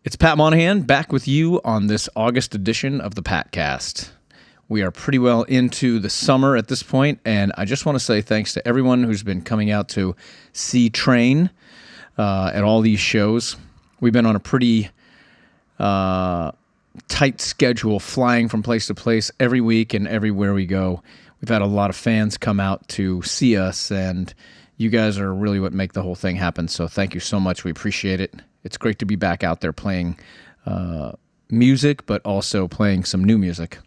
It's Pat Monahan back with you on this August edition of the Patcast. We are pretty well into the summer at this point, and I just want to say thanks to everyone who's been coming out to see Train at all these shows. We've been on a pretty tight schedule, flying from place to place every week and everywhere we go. We've had a lot of fans come out to see us, and you guys are really what make the whole thing happen, so thank you so much. We appreciate it. It's great to be back out there playing music, but also playing some new music.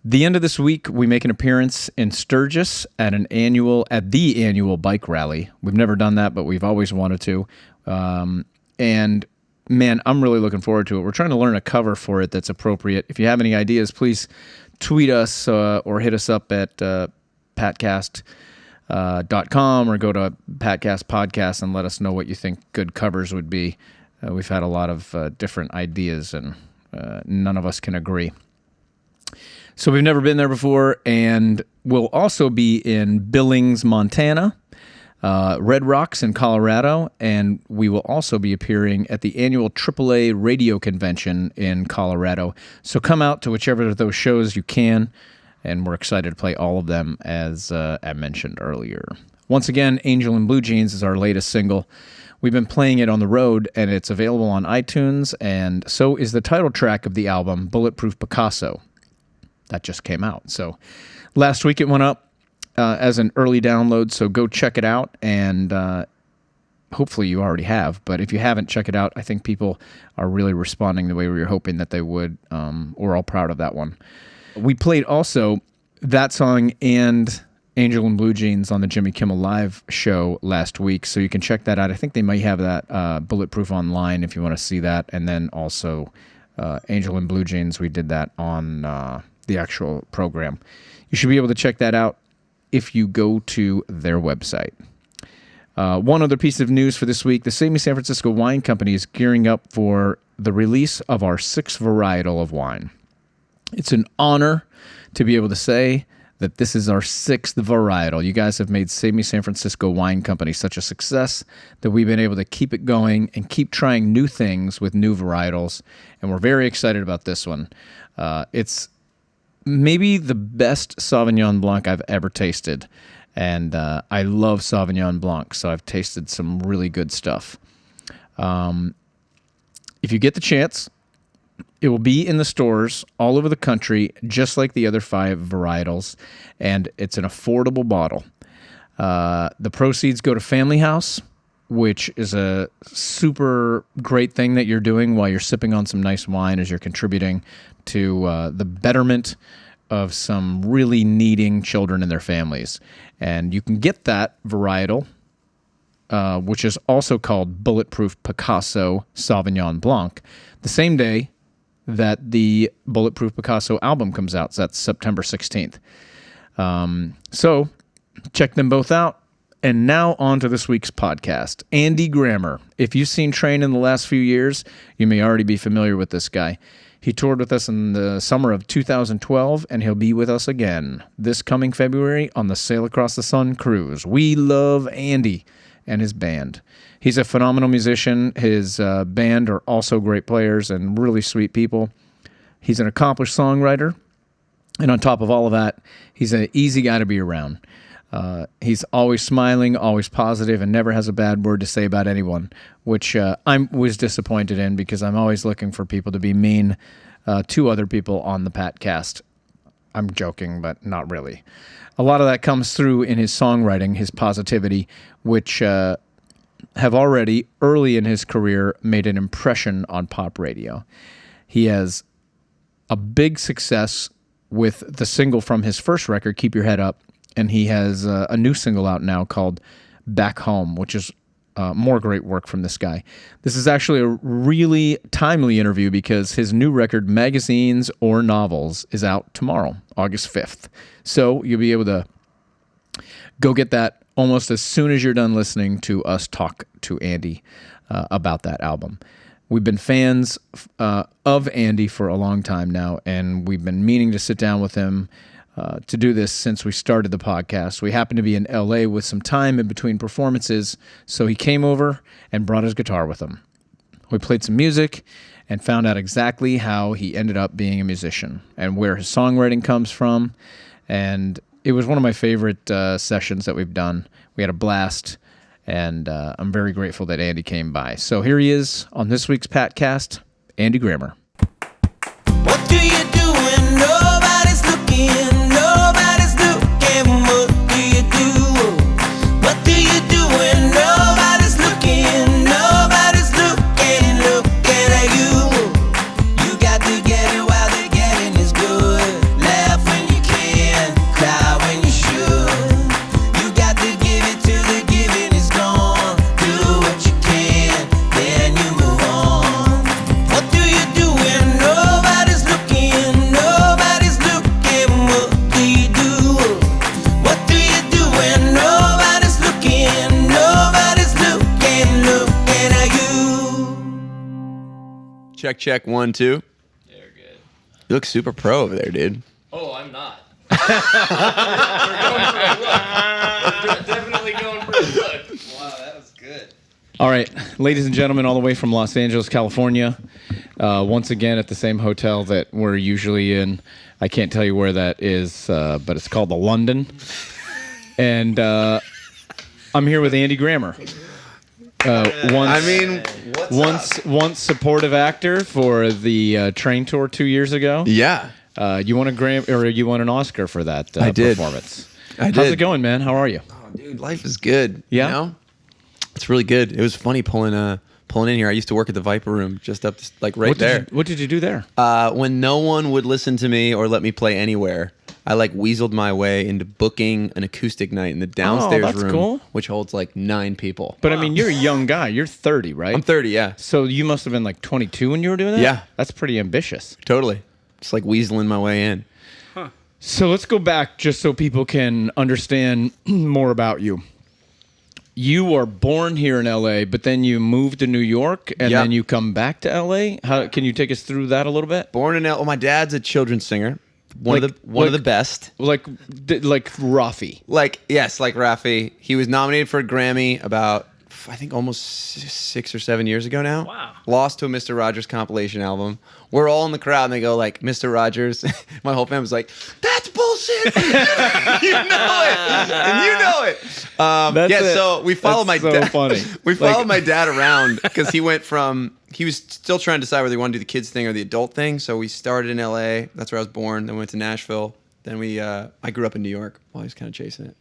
The end of this week, we make an appearance in Sturgis at the annual bike rally. We've never done that, but we've always wanted to. And man, I'm really looking forward to it. We're trying to learn a cover for it that's appropriate. If you have any ideas, please tweet us or hit us up at Patcast.com or go to Patcast Podcast and let us know what you think good covers would be. We've had a lot of different ideas, and none of us can agree. So we've never been there before, and we'll also be in Billings, Montana, Red Rocks in Colorado, and we will also be appearing at the annual AAA radio convention in Colorado. So come out to whichever of those shows you can, and we're excited to play all of them, as I mentioned earlier. Once again, Angel in Blue Jeans is our latest single. We've been playing it on the road, and it's available on iTunes, and so is the title track of the album, Bulletproof Picasso. That just came out. So last week it went up as an early download, so go check it out, and hopefully you already have, but if you haven't, check it out. I think people are really responding the way we were hoping that they would. We're all proud of that one. We played also that song and Angel in Blue Jeans on the Jimmy Kimmel Live show last week, so you can check that out. I think they might have that Bulletproof online if you want to see that, and then also Angel in Blue Jeans, we did that on the actual program. You should be able to check that out if you go to their website. One other piece of news for this week, the Save Me San Francisco Wine Company is gearing up for the release of our 6th varietal of wine. It's an honor to be able to say that this is our 6th varietal. You guys have made Save Me San Francisco Wine Company such a success that we've been able to keep it going and keep trying new things with new varietals, and we're very excited about this one. It's maybe the best Sauvignon Blanc I've ever tasted, and I love Sauvignon Blanc, so I've tasted some really good stuff. If you get the chance, it will be in the stores all over the country, just like the other 5 varietals, and it's an affordable bottle. The proceeds go to Family House, which is a super great thing that you're doing while you're sipping on some nice wine, as you're contributing to the betterment of some really needing children and their families. And you can get that varietal, which is also called Bulletproof Picasso Sauvignon Blanc, the same day that the Bulletproof Picasso album comes out. So that's September 16th. So check them both out. And now on to this week's podcast. Andy Grammer. If you've seen Train in the last few years, you may already be familiar with this guy. He toured with us in the summer of 2012, and he'll be with us again this coming February on the Sail Across the Sun cruise. We love Andy and his band. He's a phenomenal musician. His band are also great players and really sweet people. He's an accomplished songwriter, and on top of all of that, he's an easy guy to be around. He's always smiling, always positive, and never has a bad word to say about anyone, which I was disappointed in, because I'm always looking for people to be mean to other people on the Patcast. I'm joking, but not really. A lot of that comes through in his songwriting, his positivity, which have already, early in his career, made an impression on pop radio. He has a big success with the single from his first record, Keep Your Head Up, and he has a new single out now called Back Home, which is more great work from this guy. This is actually a really timely interview because his new record, Magazines or Novels, is out tomorrow, August 5th. So you'll be able to go get that almost as soon as you're done listening to us talk to Andy about that album. We've been fans of Andy for a long time now, and we've been meaning to sit down with him to do this since we started the podcast. We happened to be in LA with some time in between performances, so he came over and brought his guitar with him. We played some music and found out exactly how he ended up being a musician and where his songwriting comes from. And it was one of my favorite sessions that we've done. We had a blast, and I'm very grateful that Andy came by. So here he is on this week's Patcast, Andy Grammer. What do you do when nobody's looking? Nobody's looking. What do you do? What do you do when nobody's looking? Nobody's looking, looking at you. You got to get it while the getting is good. Laugh when you can, cry when you should. You got to give it till the giving is gone. Do what you can, then you move on. What do you do when nobody's looking? Nobody's looking. What do you do? What do you do when nobody's looking? Nobody's looking, looking at you. Check, check, 1, 2. Yeah, we're good. You look super pro over there, dude. Oh, I'm not. We're definitely going for a look. Wow, that was good. All right, ladies and gentlemen, all the way from Los Angeles, California, once again at the same hotel that we're usually in. I can't tell you where that is, but it's called the London. And I'm here with Andy Grammer. Once supportive actor for the train tour 2 years ago. Yeah. You won an Oscar for that I did. performance. I did. How's it going, man? How are you? Oh, dude, life is good. Yeah? You know? It's really good. It was funny pulling in here. I used to work at the Viper Room just up, right there. What did you do there? When no one would listen to me or let me play anywhere, I weaseled my way into booking an acoustic night in the downstairs that's room, cool. which holds 9 people. But I mean, you're a young guy. You're 30, right? I'm 30, yeah. So you must have been 22 when you were doing that? Yeah. That's pretty ambitious. Totally. Just weaseling my way in. So let's go back just so people can understand more about you. You were born here in LA, but then you moved to New York, and then you come back to LA. How can you take us through that a little bit? Born in LA. Well, my dad's a children's singer. One of the best. Like Rafi. Yes, like Rafi. He was nominated for a Grammy about, I think, almost 6 or 7 years ago now. Wow. Lost to a Mr. Rogers compilation album. We're all in the crowd, and they go Mr. Rogers. My whole family's like, that's bullshit. You know it. And you know it. So we followed my dad. Funny. We followed my dad around because he was still trying to decide whether he wanted to do the kids thing or the adult thing. So we started in LA. That's where I was born. Then we went to Nashville. Then I grew up in New York while he was kind of chasing it.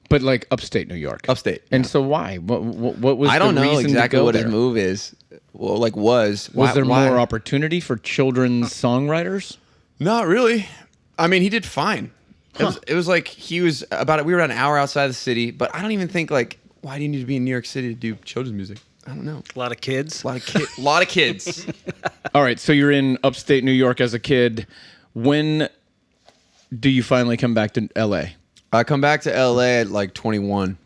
But upstate New York. Upstate. And so why? What was I don't the know reason exactly to go what there? his move is. Well, was there why? more opportunity for children's songwriters? Not really. I mean, he did fine. It was he was we were about an hour outside the city, but I don't even think why do you need to be in New York City to do children's music? I don't know. A lot of kids. A lot of kids. All right, so you're in upstate New York as a kid. When do you finally come back to LA? I come back to LA at 21.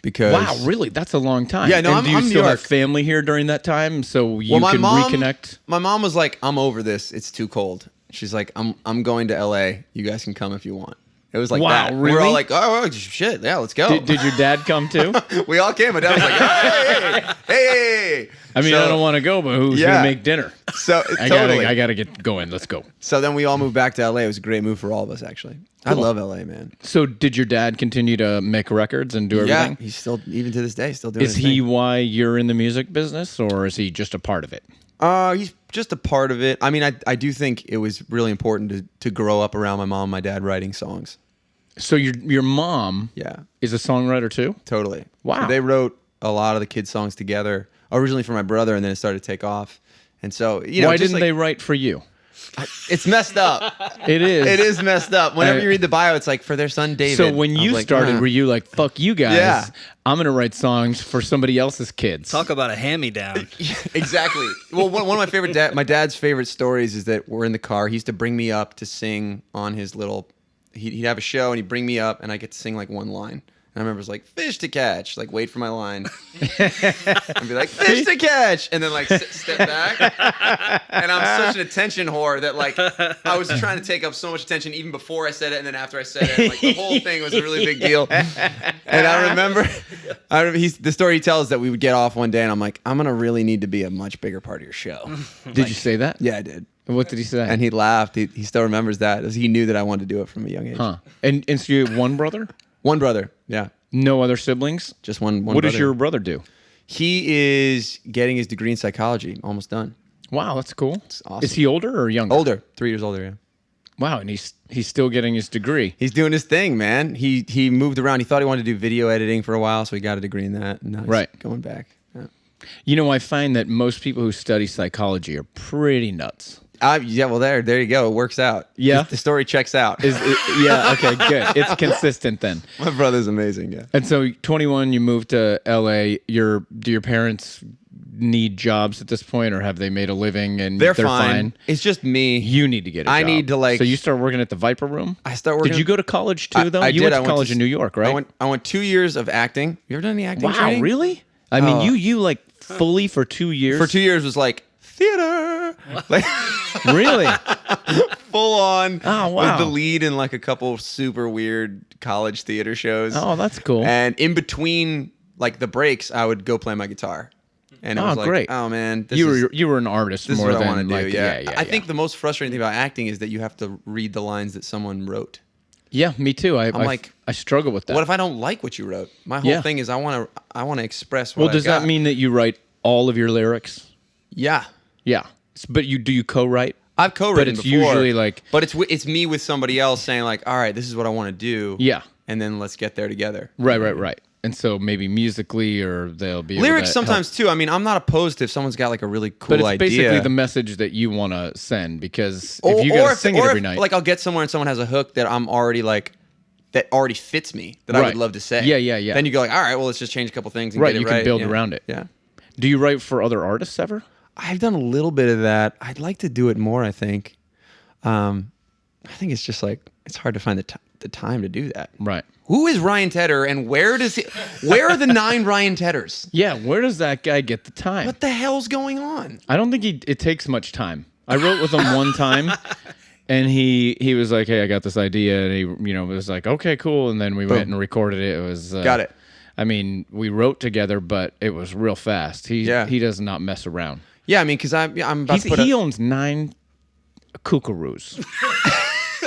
Because wow, really? That's a long time. Yeah, no, and do you I'm still New have York. family here during that time, so you my can mom, reconnect? My mom was like, "I'm over this. It's too cold." She's like, "I'm going to LA. You guys can come if you want." It was like Wow, that. really? We're all like, "Oh shit, yeah, let's go." Did your dad come too? We all came. My dad was like, "Hey." I mean, I don't want to go, but who's going to make dinner? So I gotta get going. Let's go. So then we all moved back to LA. It was a great move for all of us, actually. I love LA, man. So did your dad continue to make records and do everything? Yeah, he's still, even to this day, still doing Is his he thing. why you're in the music business, or is he just a part of it? He's just a part of it. I mean, I do think it was really important to grow up around my mom and my dad writing songs. So your mom is a songwriter too? Totally. Wow. So they wrote a lot of the kids' songs together, originally for my brother, and then it started to take off. And so, why didn't they write for you? It's messed up. It is. It is messed up. Whenever you read the bio, it's for their son David. So when you started, were you like, fuck you guys, Yeah. I'm going to write songs for somebody else's kids? Talk about a hand-me-down. Exactly. Well, one of my dad's favorite stories is that we're in the car. He used to bring me up to sing on his little, he'd have a show and he'd bring me up and I get to sing one line. And I remember it was like, fish to catch. Like, wait for my line. And be like, fish to catch. And then, like, step back. And I'm such an attention whore that, like, I was trying to take up so much attention even before I said it and then after I said it. And, like, the whole thing was a really big deal. And I remember the story he tells that we would get off one day and I'm like, I'm going to really need to be a much bigger part of your show. Did you say that? Yeah, I did. What did he say? And he laughed. He still remembers that. He knew that I wanted to do it from a young age. Huh. And so you have one brother? One brother. Yeah. No other siblings? Just one What brother. does your brother do? He is getting his degree in psychology. Almost done. Wow, that's cool. Awesome. Is he older or younger? Older. 3 years older, yeah. Wow, and he's still getting his degree. He's doing his thing, man. He moved around. He thought he wanted to do video editing for a while, so he got a degree in that. And now he's going back. Yeah. You know, I find that most people who study psychology are pretty nuts. Yeah, well, there you go. It works out. Yeah? The story checks out. Yeah, okay, good. It's consistent then. My brother's amazing, yeah. And so 21, you moved to LA. Do your parents need jobs at this point, or have they made a living and They're fine. It's just me. You need to get a job. I need to, like... So you start working at the Viper Room? I start working... Did you go to college too, though? I You did. went to college in New York, right? I went 2 years of acting. You ever done any acting Wow, training? really? I mean, you like fully for 2 years? For 2 years was like theater. Like Really? full on. Oh, wow. Was the lead in like a couple super weird college theater shows. Oh, that's cool. And in between like the breaks, I would go play my guitar. And it was like, great. oh man, You were an artist this more is what than I want to do. like, Yeah. I think the most frustrating thing about acting is that you have to read the lines that someone wrote. Yeah, me too. I struggle with that. What if I don't like what you wrote? My whole thing is I want to express what Well, does that mean that you write all of your lyrics? Yeah. Yeah. But do you co-write? I've co-written But it's before, usually like... But it's me with somebody else saying like, all right, this is what I want to do. Yeah. And then let's get there together. Right. And so maybe musically, or they'll be able Lyrics to sometimes help. too. I mean, I'm not opposed to if someone's got like a really cool But it's idea. basically the message that you want to send, because if you got to sing it every night... Like I'll get somewhere and someone has a hook that I'm already like, that already fits me, that I would love to say. Yeah. Then you go like, all right, well, let's just change a couple things and get it you right. can build Yeah. around it. Yeah. Do you write for other artists ever? I've done a little bit of that. I'd like to do it more, I think. I think it's just like, it's hard to find the time to do that. Right. Who is Ryan Tedder and where are the 9 Ryan Tedders? Yeah, where does that guy get the time? What the hell's going on? I don't think it takes much time. I wrote with him one time, and he was like, "Hey, I got this idea," and he was like, "Okay, cool," and then we went and recorded it. It was Got it. I mean, we wrote together, but it was real fast. He does not mess around. Yeah, I mean, because I'm about to put he owns 9 kookaroos. Is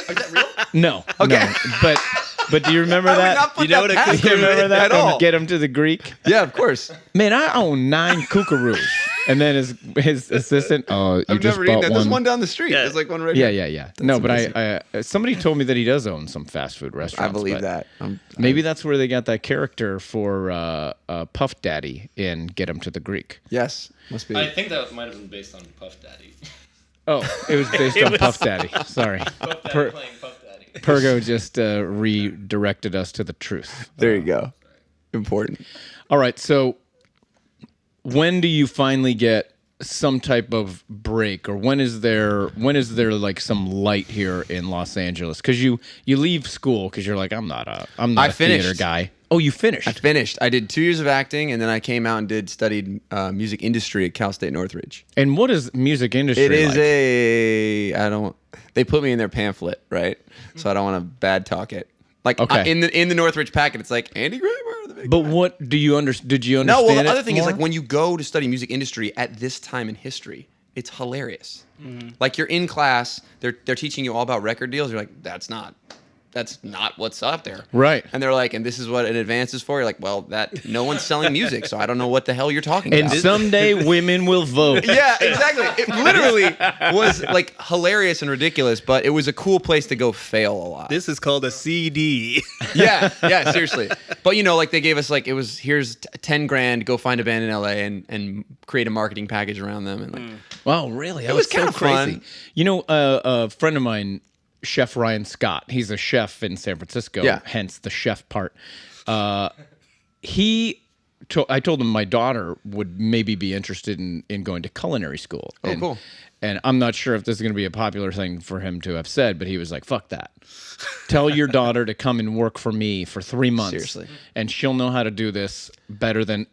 that real? No, Okay. no, but do you remember I would that? not put You know that what past you him remember that? at all. Get him to the Greek. Yeah, of course. Man, I own 9 kookaroos. And then his assistant, you I've just never eaten bought that. one. There's one down the street. Yeah. There's like one right Yeah. here. No, but I somebody told me that he does own some fast food I restaurants. believe but that. Maybe that's where they got that character for Puff Daddy in Get Him to the Greek. Yes, must be. I think that might have been based on Puff Daddy. Oh, it was based on Puff Daddy. Sorry. Puff Daddy playing Puff Daddy. Pergo just redirected us to the truth. There you go. Important. All right, so when do you finally get some type of break, or when is there like some light here in Los Angeles? Because you leave school because you're like, I'm not a finished. theater guy. Oh, you finished. I finished. I did 2 years of acting, and then I came out and studied music industry at Cal State Northridge. And what is music industry? It is like? They put me in their pamphlet, right? So I don't want to bad talk it. Like Okay. in the Northridge packet, it's like Andy Grammer. The big But guy. what did you understand? No, well, the other thing is more? like when you go to study music industry at this time in history, it's hilarious. Like you're in class, they're teaching you all about record deals. You're like, that's not what's up there. Right. And they're like, and this is what an advance is for. You're like, well, that no one's selling music, so I don't know what the hell you're talking And about. someday women will vote. Yeah, exactly. It literally was like hilarious and ridiculous, but it was a cool place to go fail a lot. This is called a CD. Yeah, seriously. But like they gave us like here's 10 grand, go find a band in LA and create a marketing package around them, and like Wow, really? It was kind of crazy. fun. A friend of mine, Chef Ryan Scott, he's a chef in San Francisco, Yeah. hence the chef part. He I told him my daughter would maybe be interested in going to culinary school. Oh, cool. And I'm not sure if this is going to be a popular thing for him to have said, but he was like, fuck that. Tell your daughter to come and work for me for 3 months. Seriously. And she'll know how to do this better than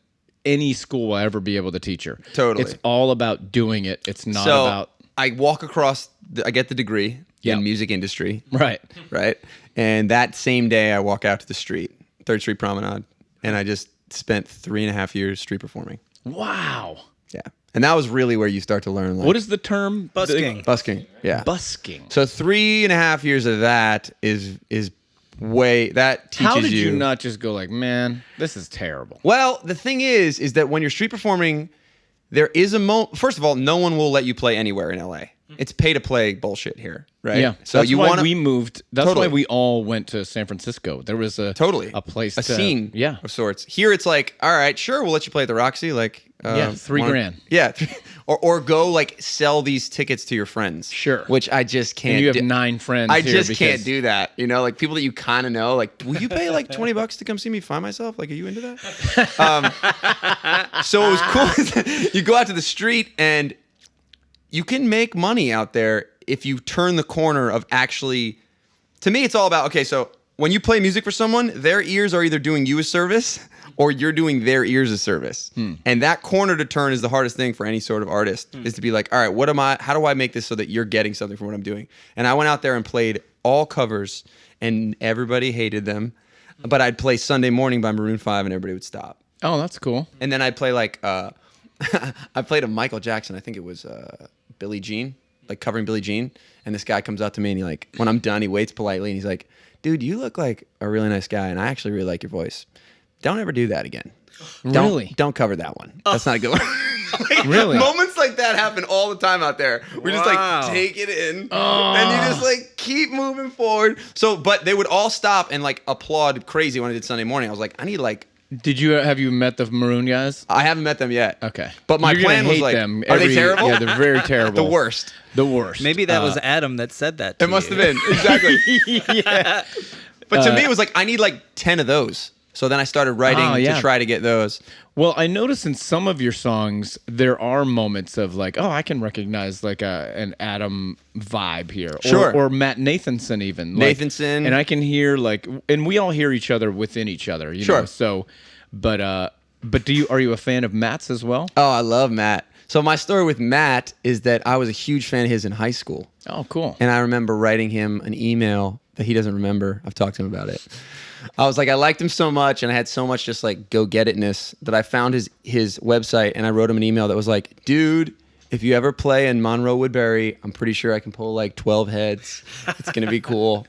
any school will ever be able to teach her. Totally. It's all about doing it. It's not So about... I walk across, I get the degree Yeah. in music industry. Right. Right. And that same day I walk out to the street, 3rd Street Promenade, and I just spent 3.5 years street performing. Wow. Yeah. And that was really where you start to learn. Like, What is the term? Busking. busking? Yeah. Busking. So 3.5 years of that is way, that teaches you. How did you not just go like, man, this is terrible? Well, the thing is that when you're street performing, there is a first of all, no one will let you play anywhere in LA. It's pay to play bullshit here, right? Yeah. So that's you why want we moved. That's Totally. why we all went to San Francisco. There was a place, a scene, Yeah. of sorts. Here it's like, all right, sure, we'll let you play at the Roxy, like Yeah, $3,000. Yeah, or go like sell these tickets to your friends. Sure. Which I just can't. And you have do. 9 friends. I here just because- can't do that. You know, like people that you kind of know. Like, will you pay like $20 to come see me find myself? Like, are you into that? So it was cool. You go out to the street and you can make money out there if you turn the corner of actually. To me, it's all about, okay, so when you play music for someone, their ears are either doing you a service or you're doing their ears a service. And that corner to turn is the hardest thing for any sort of artist, is to be like, all right, how do I make this so that you're getting something from what I'm doing? And I went out there and played all covers and everybody hated them. But I'd play Sunday Morning by Maroon 5 and everybody would stop. Oh, that's cool. And then I'd play like, I played a Michael Jackson, I think it was Billie Jean, like covering Billie Jean. And this guy comes up to me and he like, when I'm done, he waits politely and he's like, dude, you look like a really nice guy and I actually really like your voice. Don't ever do that again. Really? Don't cover that one. That's not a good one. Like, Really? Moments like that happen all the time out there. We just Wow. like take it in and you just like keep moving forward. So, but they would all stop and like applaud crazy when I did Sunday Morning. I was like, I need like, Have you met the Maroon guys? I haven't met them yet. Okay. But my You're gonna plan was hate like, them are they terrible? Yeah, they're very terrible. The worst. The worst. Maybe that was Adam that said that. To It must you. have been. Exactly. yeah. But to me, it was like, I need like 10 of those. So then I started writing to try to get those. Well, I notice in some of your songs there are moments of like, oh, I can recognize like an Adam vibe here, Sure. or Matt Nathanson even. Like, Nathanson. and I can hear like, and we all hear each other within each other, you Sure. know. So, but are you a fan of Matt's as well? Oh, I love Matt. So my story with Matt is that I was a huge fan of his in high school. Oh, cool. And I remember writing him an email that he doesn't remember. I've talked to him about it. I was like, I liked him so much and I had so much just like go get itness that I found his website and I wrote him an email that was like, dude, if you ever play in Monroe Woodbury, I'm pretty sure I can pull like 12 heads. It's going to be cool.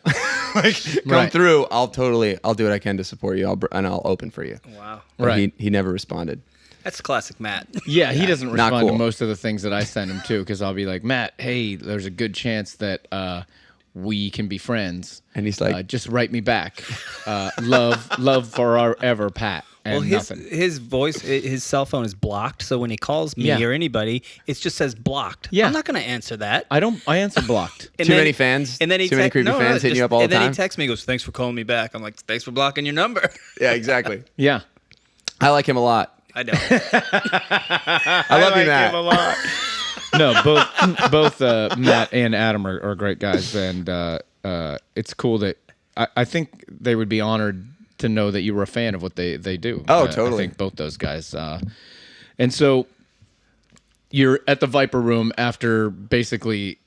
Like, come Right. through. I'll do what I can to support you. I'll open for you. Wow. But Right. He never responded. That's classic Matt. Yeah, he doesn't not respond to cool. most of the things that I send him to because I'll be like, Matt, hey, there's a good chance that we can be friends. And he's like, just write me back. Love forever, Pat. And Well, nothing. his voice, his cell phone is blocked. So when he calls me Yeah. or anybody, it just says blocked. Yeah. I'm not going to answer that. I answer blocked. And Too then- many fans? And then he Too many creepy fans hitting you up all the And then time? he texts me, he goes, "Thanks for calling me back." I'm like, "Thanks for blocking your number." yeah, exactly. Yeah. I like him a lot. I don't. I love you, Matt. No, both Matt and Adam are great guys, and it's cool that I think they would be honored to know that you were a fan of what they do. Oh, I totally. think both those guys. And so you're at the Viper Room after basically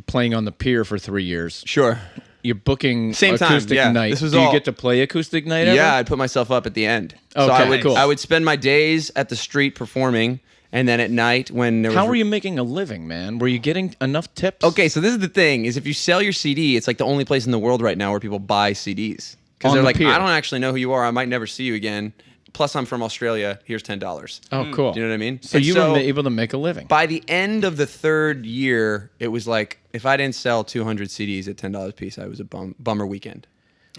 playing on the pier for 3 years. Sure. You're booking Same time, acoustic yeah. night. This was Do you all- get to play acoustic night ever? Yeah, I'd put myself up at the end. So Okay, I would, cool. I would spend my days at the street performing, and then at night when there was... How were you making a living, man? Were you getting enough tips? Okay, so this is the thing, is if you sell your CD, it's like the only place in the world right now where people buy CDs. Because On they're the like, pier. I don't actually know who you are. I might never see you again. Plus, I'm from Australia. Here's $10. Oh, cool. Do you know what I mean? So And you were able to make a living. By the end of the third year, it was like, if I didn't sell 200 CDs at $10 a piece, I was a bummer weekend.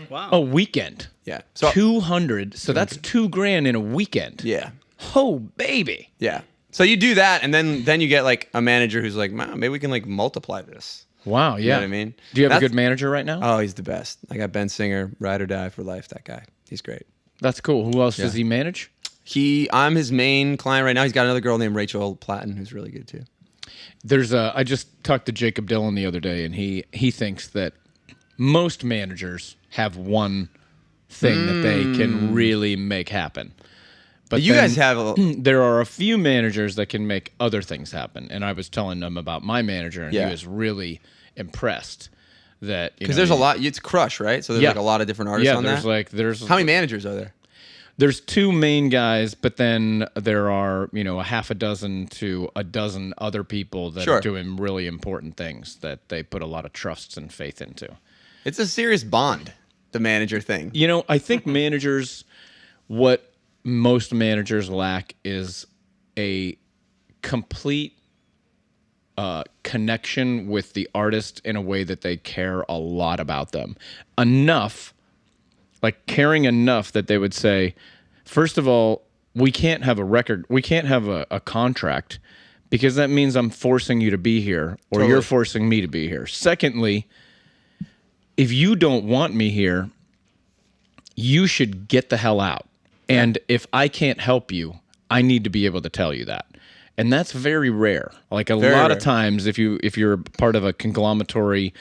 Wow. A weekend. Yeah. So 200. So that's $2,000 in a weekend. yeah. Oh, baby. Yeah. So you do that, and then you get like a manager who's like, "Man, maybe we can like multiply this." Wow. Yeah. You know what I mean? Do you have a That's- good manager right now? Oh, he's the best. I got Ben Singer, ride or die for life. That guy, he's great. That's cool. Who else does he manage? I'm his main client right now. He's got another girl named Rachel Platten who's really good too. I just talked to Jacob Dillon the other day, and he thinks that most managers have one thing that they can really make happen. But you guys have there are a few managers that can make other things happen. And I was telling them about my manager, and he was really impressed that because there's a lot. It's Crush, right? So there's like a lot of different artists on that. There's how many managers are there? There's two main guys, but then there are, a half a dozen to a dozen other people that are doing really important things that they put a lot of trust and faith into. It's a serious bond, the manager thing. I think what most managers lack is a complete connection with the artist in a way that they care a lot about them. Caring enough that they would say, first of all, we can't have a record, we can't have a contract, because that means I'm forcing you to be here, or you're forcing me to be here. Secondly, if you don't want me here, you should get the hell out. And if I can't help you, I need to be able to tell you that. And that's very rare. Like a lot of times, if you're part of a conglomeratory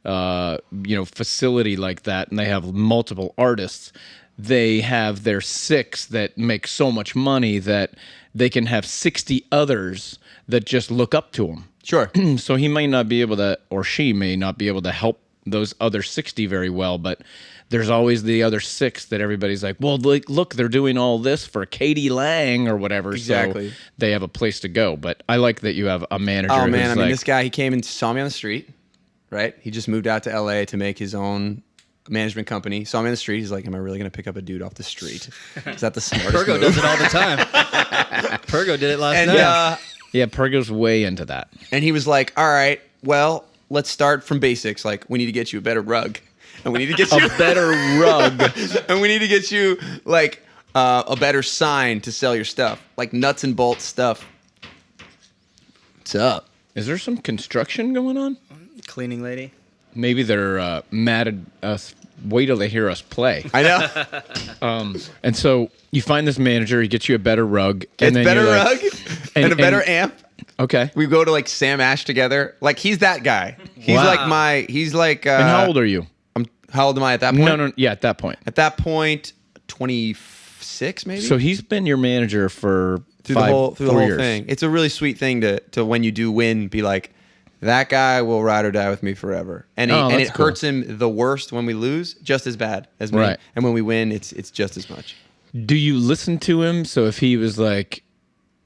facility like that, and they have multiple artists, they have their 6 that make so much money that they can have 60 others that just look up to them. Sure. So he may not be able to, or she may not be able to help those other 60 very well, but there's always the other 6 that everybody's like, well, look, they're doing all this for Katie Lang or whatever. Exactly. So they have a place to go. But I like that you have a manager. Oh, man. This guy, he came and saw me on the street, right? He just moved out to L.A. to make his own management company. Saw me on the street. He's like, am I really going to pick up a dude off the street? Is that the smartest Pergo move? does it all the time. Pergo did it last night. Yeah, Pergo's way into that. And he was like, all right, well, let's start from basics. Like, we need to get you a better rug. And we need to get you a better rug. And we need to get you, like, a better sign to sell your stuff. Like, nuts and bolts stuff. What's up? Is there some construction going on? Cleaning lady. Maybe they're mad at us. Wait till they hear us play. I know. And so you find this manager. He gets you a better rug. And then better rug and a better amp. Okay. We go to, like, Sam Ash together. Like, he's that guy. He's like and how old are you? How old am I at that point? No. Yeah, at that point. At that point, 26 maybe. So he's been your manager for through the whole years. thing. It's a really sweet thing to when you do win, be like, that guy will ride or die with me forever. And it hurts him the worst when we lose, just as bad as me. Right. And when we win, it's just as much. Do you listen to him? So if he was like,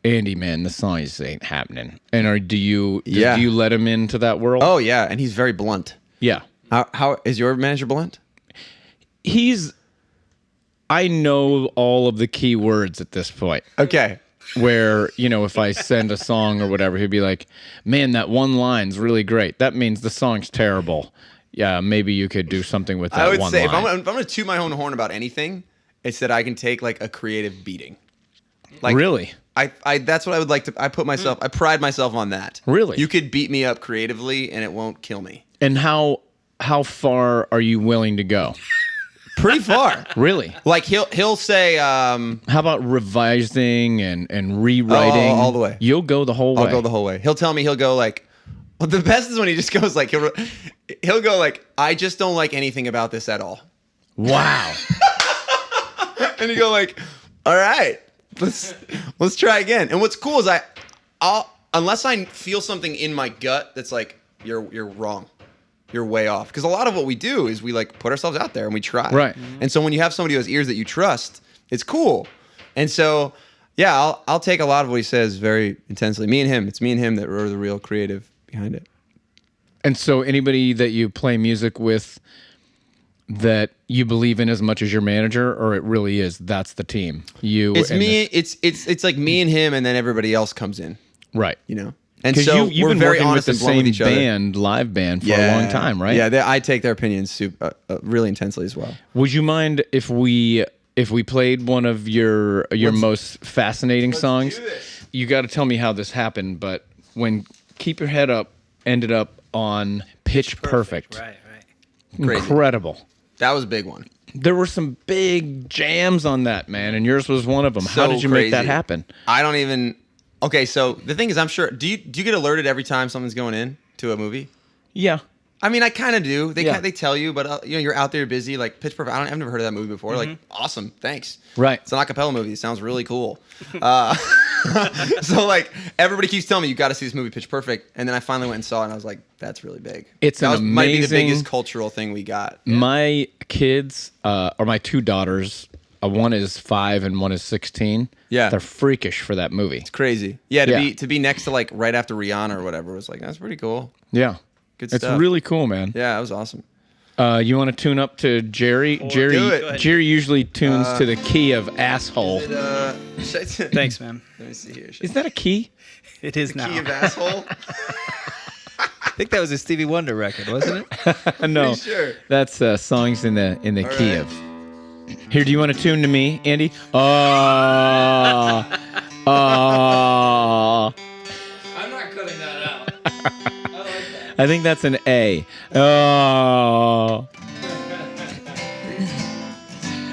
Andy, man, the song just ain't happening, and do you let him into that world? Oh yeah, and he's very blunt. Yeah. How is your manager blunt? I know all of the key words at this point. Okay. Where, if I send a song or whatever, he'd be like, man, that one line's really great. That means the song's terrible. Yeah, maybe you could do something with that one line. I would say, if I'm going to toot my own horn about anything, it's that I can take, like, a creative beating. Like, really? That's what I would like to. I pride myself on that. Really? You could beat me up creatively and it won't kill me. And how far are you willing to go? Pretty far. Really? Like he'll say how about revising and rewriting? All the way. You'll go the whole way. I'll go the whole way. He'll tell me, he'll go like, well, the best is when he just goes like, he'll go like, I just don't like anything about this at all. Wow. And you go like, all right, let's try again. And what's cool is I'll unless I feel something in my gut that's like, you're wrong. You're way off. Because a lot of what we do is we like put ourselves out there and we try. Right. And so when you have somebody who has ears that you trust, it's cool. And so, yeah, I'll take a lot of what he says very intensely. It's me and him that are the real creative behind it. And so anybody that you play music with that you believe in as much as your manager, or it really is, that's the team. It's me. It's like me and him, and then everybody else comes in. Right. And so you've we're been very working honest with the and blunt with same each other. live band for a long time, right? Yeah, I take their opinions really intensely as well. Would you mind if we played one of your most fascinating songs? do this. You got to tell me how this happened, but when Keep Your Head Up ended up on Pitch Perfect. Right. Crazy. Incredible. That was a big one. There were some big jams on that, man, and yours was one of them. How So did you make that crazy. happen? I don't even. Okay, so the thing is, I'm sure. Do you get alerted every time something's going in to a movie? Yeah. I mean, I kind of do. They Yeah. they tell you, but you're out there, you're busy. Like Pitch Perfect. I've never heard of that movie before. Like, awesome, thanks. Right. It's an acapella movie. It sounds really cool. So like everybody keeps telling me you got to see this movie, Pitch Perfect, and then I finally went and saw it, and I was like, that's really big. It's that an might be the amazing- biggest cultural thing we got. My kids, or my two daughters, one is 5 and one is 16. Yeah. They're freakish for that movie. Crazy. Yeah, Yeah. to be next to like right after Rihanna or whatever was like that's pretty cool. Yeah. Good It's stuff. really cool, man. Yeah, that was awesome. You want to tune up to Jerry? do Jerry it. Jerry usually tunes to the key of asshole. Thanks, man. Let me see here. Is that a key? It is now. Key of asshole? I think that was a Stevie Wonder record, wasn't it? No. Pretty sure. That's songs in the key right. of. Here, do you want to tune to me, Andy? I'm not cutting that out. I like that. I think that's an A. Oh.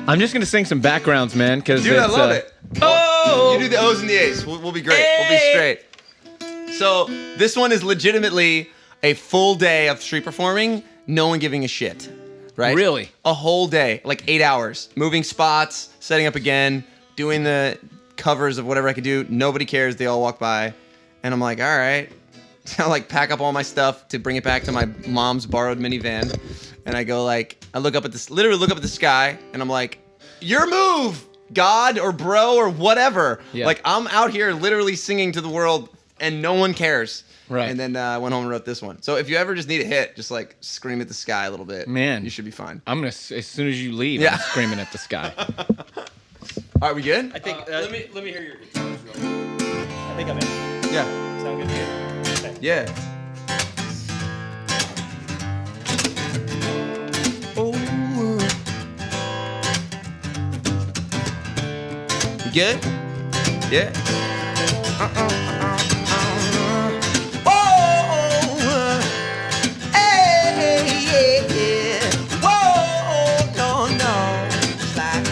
I'm just gonna sing some backgrounds, man, because Dude, I love it. Oh! You do the O's and the A's. We'll be great. We'll be straight. So this one is legitimately a full day of street performing, no one giving a shit. Right? Really? A whole day, like 8 hours. Moving spots, setting up again, doing the covers of whatever I could do. Nobody cares. They all walk by. And I'm like, all right. So I like pack up all my stuff to bring it back to my mom's borrowed minivan. And I go like, I look up at this, literally look up at the sky, and I'm like, your move, God or bro or whatever. Yeah. Like I'm out here literally singing to the world and no one cares. Right. And then I went home and wwrote this one. So if you ever just need a hit, just like scream at the sky a little bit. Man. You should be fine. I'm gonna as soon as you leave, Yeah. I'm screaming at the sky. All right, we good? I think. Let me hear your guitars real quick. I think I'm in. Yeah. Sound good to you? Okay. Yeah. Oh. We good? Yeah. Oh. Hey, yeah, yeah. Whoa. No. It's like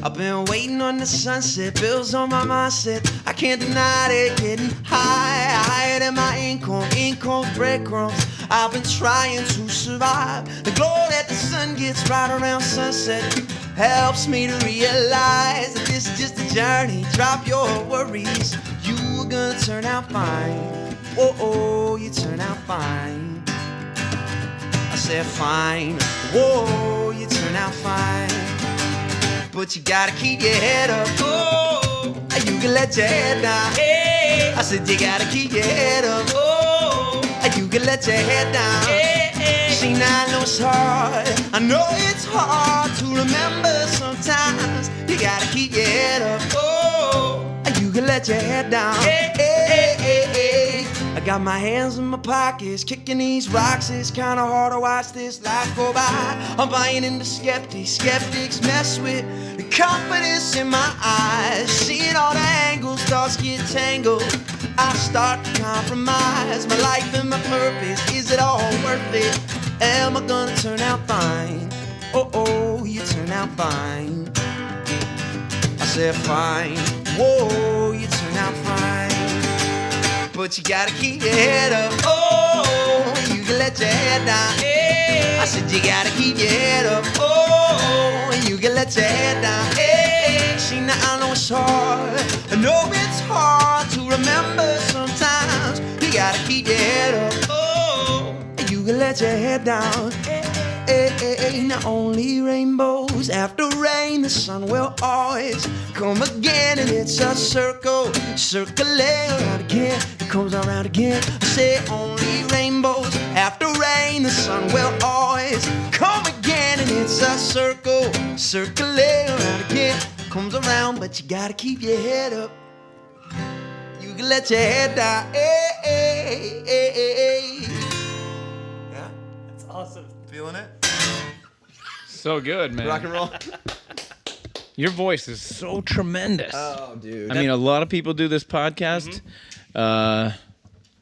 I've been waiting on the sunset, bills on my mindset. I can't deny it, getting higher than my income's breadcrumbs. I've been trying to survive. The glow that the sun gets right around sunset helps me to realize that this is just a journey. Drop your worries, you are gonna turn out fine. Oh, you turn out fine. I said fine. Whoa, you turn out fine. But you gotta keep your head up. Oh, you can let your head down. Hey, I said you gotta keep your head up. Oh, you can let your head down. Hey, see, now I know it's hard. I know it's hard to remember sometimes. You gotta keep your head up. Oh, you can let your head down. Hey. I got my hands in my pockets, kicking these rocks. It's kinda hard to watch this life go by. I'm buying into skeptics mess with the confidence in my eyes. Seeing all the angles, thoughts get tangled. I start to compromise my life and my purpose. Is it all worth it? Am I gonna turn out fine? Oh, you turn out fine. I said fine. Whoa, you turn out fine. But you gotta keep your head up. Oh, you can let your head down. Hey, I said you gotta keep your head up. Oh, you can let your head down. Hey, see, now I know it's hard. I know it's hard to remember sometimes. You gotta keep your head up. Oh, you can let your head down. Hey, not only rainbows after rain, the sun will always come again, and it's a circle, circling around again. It comes around again. I say only rainbows after rain, the sun will always come again, and it's a circle, circling around again. Comes around, but you gotta keep your head up. You can let your head down. Hey. Yeah, That's awesome. feeling it? So good, man. Rock and roll. Your voice is so tremendous. Oh, dude. I mean, a lot of people do this podcast.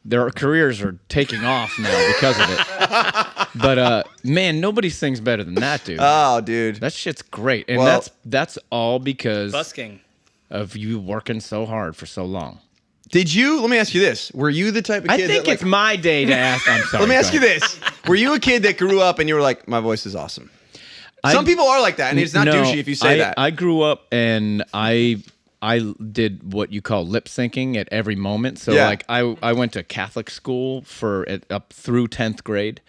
their careers are taking off now because of it. But man, nobody sings better than that dude. Oh, dude, That shit's great, and Well- that's all because Busking. of you working so hard for so long. did you? Let me ask you this: were you the type of kid? I think that, it's my day to ask. I'm sorry. Let me ask go you ahead. this: were you a kid that grew up and you were like, my voice is awesome? Some people are like that, and it's not douchey if you say that. I grew up and I did what you call lip syncing at every moment. So Yeah. like I went to Catholic school up through 10th grade.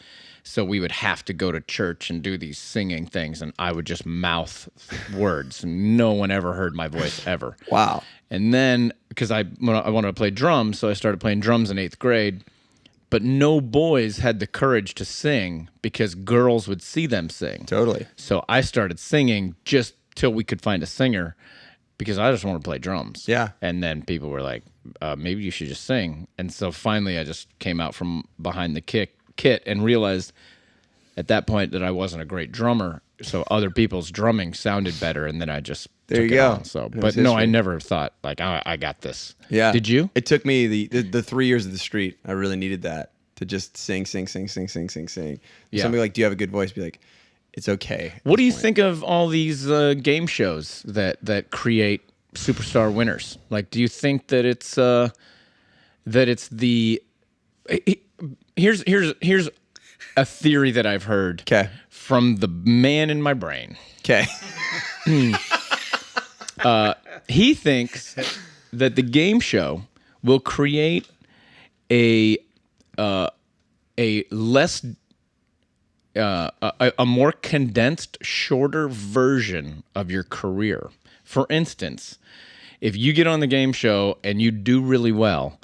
So we would have to go to church and do these singing things, and I would just mouth words. And no one ever heard my voice ever. Wow. And then because I wanted to play drums, so I started playing drums in 8th grade. But no boys had the courage to sing because girls would see them sing. Totally. So I started singing just till we could find a singer because I just wanted to play drums. Yeah. And then people were like, maybe you should just sing. And so finally I just came out from behind the kit and realized at that point that I wasn't a great drummer. So other people's drumming sounded better. And then I just There took you it go. on. So, It was but no, I history. never thought like, I got this. Yeah. Did you? It took me the 3 years of the street. I really needed that to just sing. Yeah. Somebody like, do you have a good voice? Be like, it's okay. What do you think of all these game shows that create superstar winners? Like, do you think that it's the here's a theory that I've heard 'Kay. from the man in my brain. Okay. He thinks that the game show will create a less a more condensed, shorter version of your career. For instance, if you get on the game show and you do really well,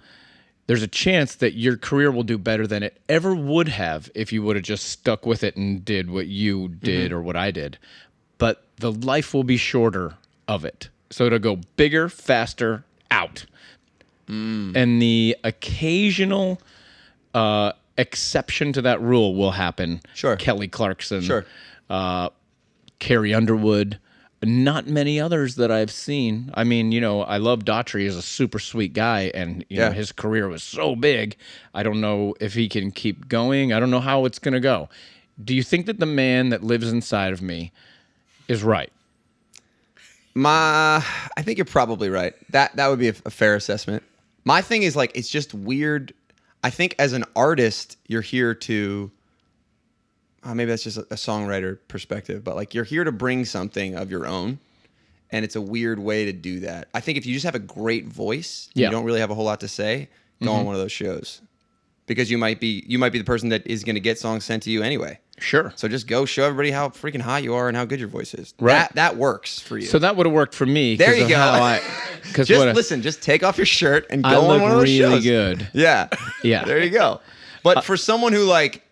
there's a chance that your career will do better than it ever would have if you would have just stuck with it and did what you did or what I did. But the life will be shorter of it. So it'll go bigger, faster, out. And the occasional exception to that rule will happen. Sure. Kelly Clarkson, Sure. Carrie Underwood, not many others that I've seen. I mean, I love Daughtry as a super sweet guy, and you know his career was so big. I don't know if he can keep going. I don't know how it's going to go. Do you think that the man that lives inside of me is right? I think you're probably right. That would be a fair assessment. My thing is like, it's just weird. I think as an artist, you're here to, maybe that's just a songwriter perspective, but like you're here to bring something of your own, and it's a weird way to do that. I think if you just have a great voice, Yeah. you don't really have a whole lot to say, go on one of those shows, because you might be the person that is going to get songs sent to you anyway. Sure. So just go show everybody how freaking hot you are and how good your voice is. Right. That works for you. So that would have worked for me. There 'cause you of go. how Because Listen, just take off your shirt and I go on look one of those really shows. good. Yeah. Yeah. There you go. But for someone who like,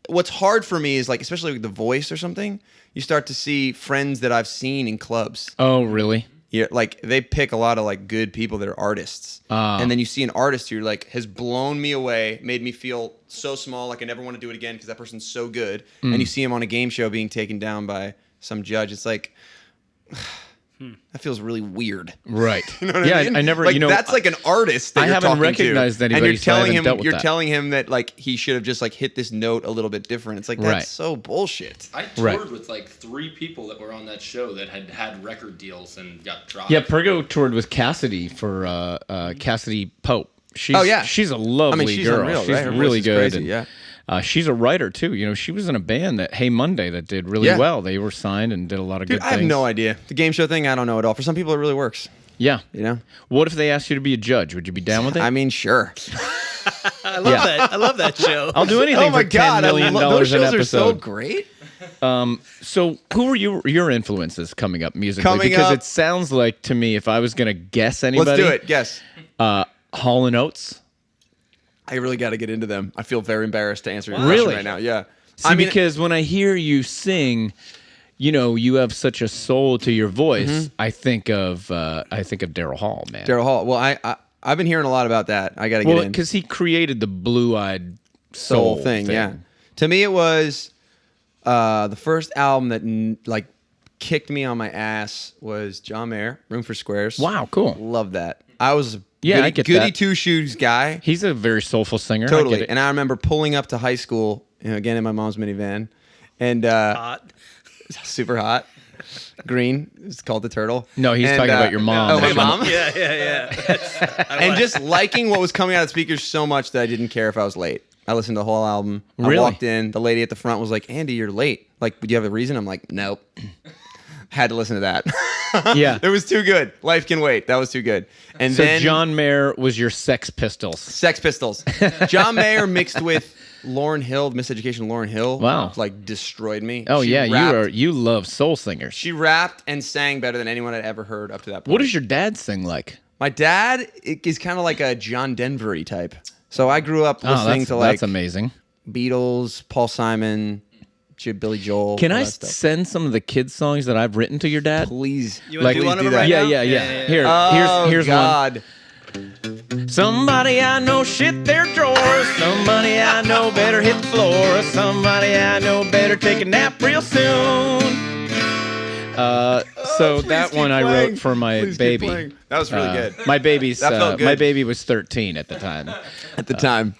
what's hard for me is like, especially with The Voice or something, you start to see friends that I've seen in clubs. Oh, really? Yeah, like they pick a lot of like good people that are artists, and then you see an artist who like has blown me away, made me feel so small, like I never want to do it again because that person's so good. And you see him on a game show being taken down by some judge. It's like that feels really weird. Right. You know what I mean? I never. Like that's like an artist. That I you're haven't talking recognized to, anybody, and you're so I telling haven't him dealt with you're that. telling him that like he should have just like hit this note a little bit different. It's like that's Right. so bullshit. I Right. toured with like 3 people that were on that show that had record deals and got dropped. Yeah, Pergo toured with Cassidy for Cassidy Pope. She's, Oh, yeah. she's a lovely she's girl. unreal, She's right? Her voice really is good. crazy, and, yeah. she's a writer too. You know, she was in a band that Hey Monday that did really Yeah. well. They were signed and did a lot of Dude, good I things. have no idea. The game show thing, I don't know at all. For some people, it really works. Yeah. You know. What if they asked you to be a judge? Would you be down with it? I mean, sure. I love that. I love that show. I'll do anything Oh my for $10 god, million those an shows are so episode. great. So, who are your influences coming up musically? Coming because up- it sounds like to me, if I was going to guess anybody, Let's do it. Guess. Hall and Oates. I really got to get into them. I feel very embarrassed to answer your Really? question right now. Yeah. See, because when I hear you sing, you know, you have such a soul to your voice. I think of Daryl Hall, man. Daryl Hall. Well, I've been hearing a lot about that. I got to get in. Because he created the blue-eyed Soul soul thing. Yeah. To me, it was the first album that like kicked me on my ass was John Mayer, Room for Squares. Wow, cool. Love that. I was Yeah, I get goody that. two shoes guy. He's a very soulful singer. I get Totally. it. And I remember pulling up to high school, again in my mom's minivan, and Hot. super hot, green. It's called the Turtle. No, he's And, talking about your mom. Oh, my His mom. Yeah. And just liking what was coming out of the speakers so much that I didn't care if I was late. I listened to the whole album. Really? I walked in. The lady at the front was like, "Andy, you're late. Like, do you have a reason?" I'm like, "Nope." Had to listen to that. Yeah. It was too good. Life Can Wait. That was too good. And So then John Mayer was your Sex Pistols. Sex Pistols. John Mayer mixed with Lauryn Hill, Miseducation Lauryn Hill. Wow. Like destroyed me. Oh She yeah, rapped- you love soul singers. She rapped and sang better than anyone I'd ever heard up to that point. What does your dad sing like? My dad is kind of like a John Denver-y type. So I grew up listening that's, to like that's amazing. Beatles, Paul Simon, Billy Joel. Can all I that stuff. send some of the kids' songs that I've written to your dad? Please. You want to do please one of do them right that. now? Yeah. Here, Oh, here's God. one. Somebody I know shit their drawers. Somebody I know better hit the floor. Somebody I know better take a nap real soon. So that keep one I playing. wrote for my Please keep baby. playing. That was really good. My baby's That felt good. my baby was 13 at the time. At the time.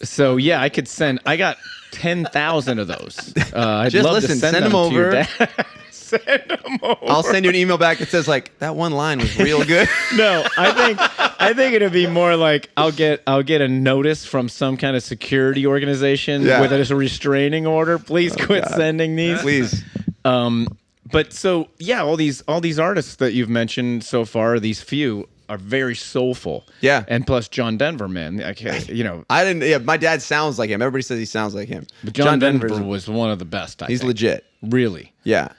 So yeah, I could send. I got 10,000 of those. I'd Just love listen, to send send them them to your over. dad. Send them over. I'll send you an email back that says like, that one line was real good. No, I think it'd be more like I'll get a notice from some kind of security organization Yeah. with a restraining order. Please quit God. sending these. Please. But so yeah, all these artists that you've mentioned so far, these few are very soulful. Yeah. And plus John Denver, man, I can't, I didn't. Yeah, my dad sounds like him. Everybody says he sounds like him. but John Denver Denver's- was one of the best. He's think. legit. Really. Yeah.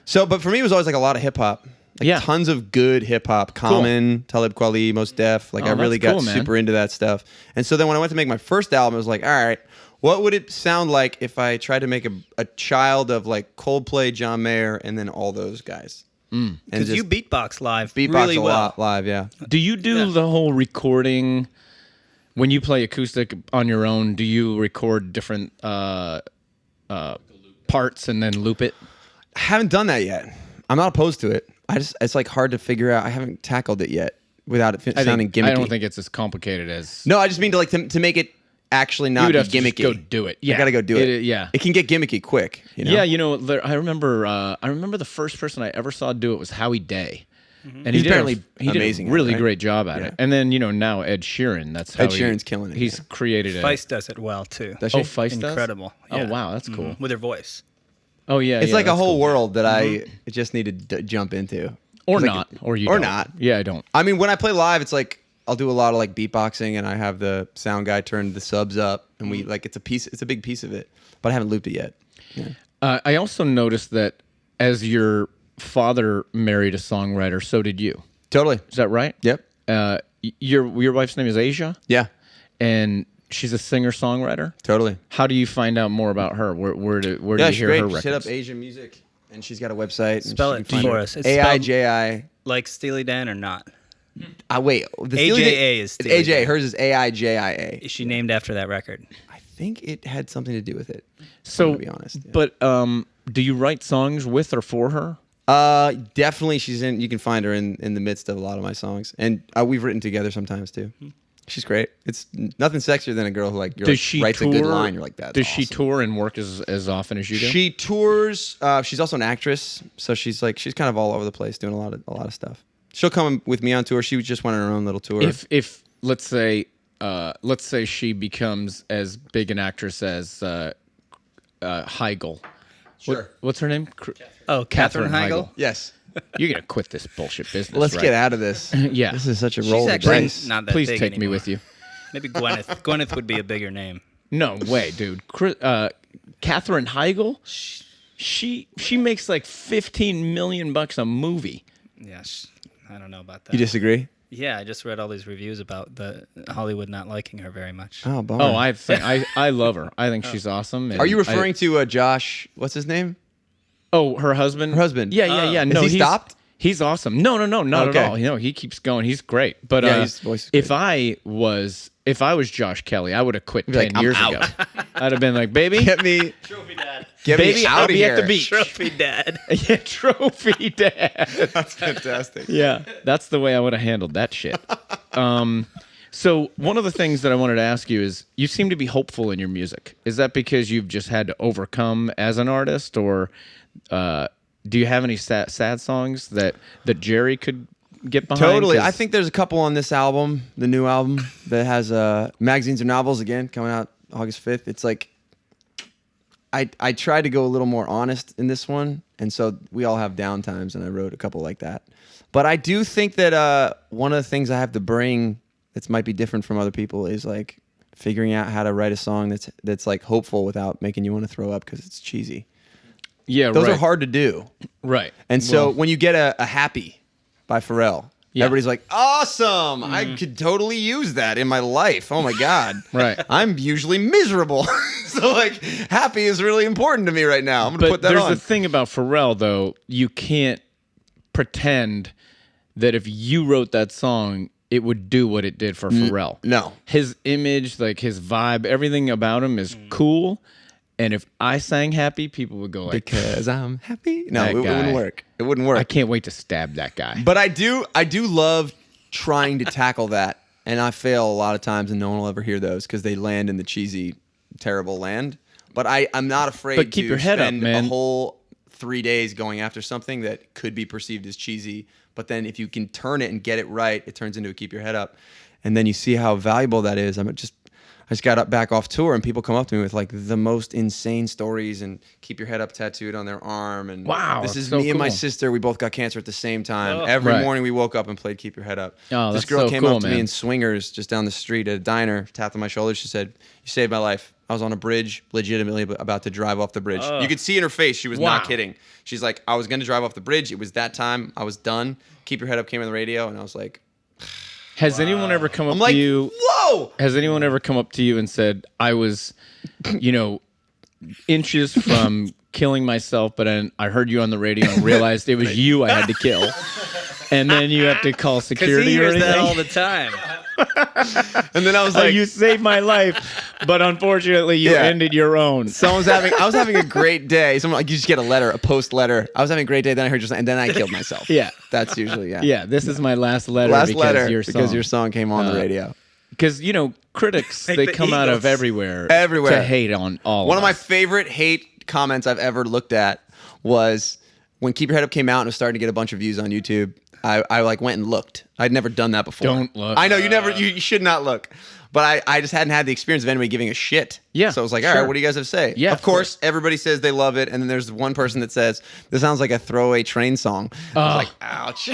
So, but for me, it was always like a lot of hip hop. Like Yeah. tons of good hip hop. Common, Talib Kweli, Mos Def. Like Oh, I really that's got cool, man. super into that stuff. And so then when I went to make my first album, it was like, all right, what would it sound like if I tried to make a child of like Coldplay, John Mayer, and then all those guys? And Because just you beatbox live beatbox really a well. lot live, yeah. Do you do the whole recording when you play acoustic on your own? Do you record different parts and then loop it? I haven't done that yet. I'm not opposed to it. It's like hard to figure out. I haven't tackled it yet without it sounding gimmicky. I don't think it's as complicated as. No, I just mean to make it actually you not would be have to gimmicky. just go do it. Yeah, I gotta go do it. Yeah, It can get gimmicky quick. You know? Yeah, I remember the first person I ever saw do it was Howie Day. And He's he apparently did a amazing at it, really right? great job at Yeah. it. And then now Ed Sheeran. That's how Ed Sheeran's killing it, He's yeah. created it. Feist does it well too. Does she? Oh, Feist does? Incredible. Oh Yeah. wow, that's cool. With her voice. Oh yeah, It's like a that's whole cool. world that I just need to jump into. or It's like- not, or you or don't. not. Yeah, I don't. I mean, when I play live, it's like I'll do a lot of like beatboxing, and I have the sound guy turn the subs up, and we like it's a big piece of it, but I haven't looped it yet. I also noticed that as your father married a songwriter, so did you. Totally. Is that right? Yep. Your wife's name is Asia, Yeah. and she's a singer-songwriter. Totally. How do you find out more about her? Where do Yeah, you she's hear great. her Just hit records? up Asian Music, and she's got a website. and Spell she it can find for her. us. It's spelled AIJI. like Steely Dan or not? Wait. The AJA is It's Steely AJ. Dan. Hers is AIJIA. Is she named after that record? I think it had something to do with it. So, to be honest. Yeah. but do you write songs with or for her? Definitely, she's in. You can find her in the midst of a lot of my songs, and we've written together sometimes too. She's great. It's nothing sexier than a girl who writes a good line. You're like that. Does she tour and work as often as you do? She tours. She's also an actress, so she's kind of all over the place doing a lot of stuff. She'll come with me on tour. She just went on her own little tour. If let's say she becomes as big an actress as Heigl. Sure. What's her name? Oh, Katherine Heigl. Yes. You're gonna quit this bullshit business. Let's right? get out of this. Yeah. This is such a She's roll of the actually dice. not that Please big take me anymore. with you. Maybe Gwyneth. Gwyneth would be a bigger name. No way, dude. Katherine Heigl. She makes like $15 million a movie. Yes. I don't know about that. You disagree? Yeah, I just read all these reviews about the Hollywood not liking her very much. Oh, bummer. Oh, I love her. I think she's awesome. Are you referring to Josh? What's his name? Oh, her husband. Her husband. Yeah. Has No, he he's stopped? He's awesome. No, not Okay. at all. He keeps going. He's great. But Yeah, his voice is if I was Josh Kelly, I would have quit You'd be like, 10 "I'm years out." ago. I'd have been like, baby, Get me. Get Baby, me I'll out of be here. at the beach. Trophy dad. Yeah, trophy dad. That's fantastic. Yeah, that's the way I would have handled that shit. So one of the things that I wanted to ask you is, you seem to be hopeful in your music. Is that because you've just had to overcome as an artist, or do you have any sad songs that Jerry could get behind? Totally. 'Cause- I think there's a couple on this album, the new album, that has magazines or novels again coming out August 5th. It's like I tried to go a little more honest in this one, and so we all have down times, and I wrote a couple like that. But I do think that one of the things I have to bring that might be different from other people is like figuring out how to write a song that's like hopeful without making you want to throw up because it's cheesy. yeah, Those right. are hard to do. Right. And so Well, when you get a Happy by Pharrell, Yeah. everybody's like, awesome. I could totally use that in my life. Oh my God. Right. I'm usually miserable. So like Happy is really important to me right now. I'm going to but put that there's on. a thing about Pharrell, though. You can't pretend that if you wrote that song, it would do what it did for Pharrell. No. His image, like his vibe, everything about him is cool. And if I sang Happy, people would go like, Because I'm happy. No, That it guy. wouldn't work. It wouldn't work. I can't wait to stab that guy. But I do love trying to tackle that. And I fail a lot of times, and no one will ever hear those because they land in the cheesy, terrible land. But I'm not afraid But keep to your head up, spend man. a whole 3 days going after something that could be perceived as cheesy. But then if you can turn it and get it right, it turns into a keep your head up. And then you see how valuable that is. I just got back off tour, and people come up to me with like the most insane stories and keep your head up tattooed on their arm. And Wow, this that's is so me and my cool. sister. We both got cancer at the same time. Every Right. morning we woke up and played Keep Your Head Up. Oh, This that's girl so came cool, up to man. me in Swingers just down the street at a diner, tapped on my shoulder. She said, "You saved my life. I was on a bridge, legitimately about to drive off the bridge." You could see in her face she was Wow. not kidding. She's like, "I was going to drive off the bridge. It was that time. I was done. Keep Your Head Up came on the radio," and I was like, Has anyone ever come up I'm like, to you? "Whoa!" Has anyone ever come up to you and said, I was, inches from killing myself, but I heard you on the radio and realized it was you I had to kill. And then you have to call Because security he or hears anything? that all the time. And then I was Oh, like, you saved my life, but unfortunately you Yeah. ended your own. I was having a great day. Someone like, you just get a post letter. I was having a great day. Then I heard and then I killed myself. Yeah. That's usually Yeah, this is my last letter Last because letter your your song came on the radio. Because, critics, Like they the come out of Eagles. everywhere Everywhere. to hate on all One of my us. favorite hate comments I've ever looked at was when Keep Your Head Up came out and was starting to get a bunch of views on YouTube. I like went and looked. I'd never done that before. Don't look. I know you should not look. But I just hadn't had the experience of anybody giving a shit. Yeah, So I was like, all sure. right, what do you guys have to say? Yeah, Of course, everybody says they love it. And then there's one person that says, this sounds like a throwaway train song. I was like, ouch.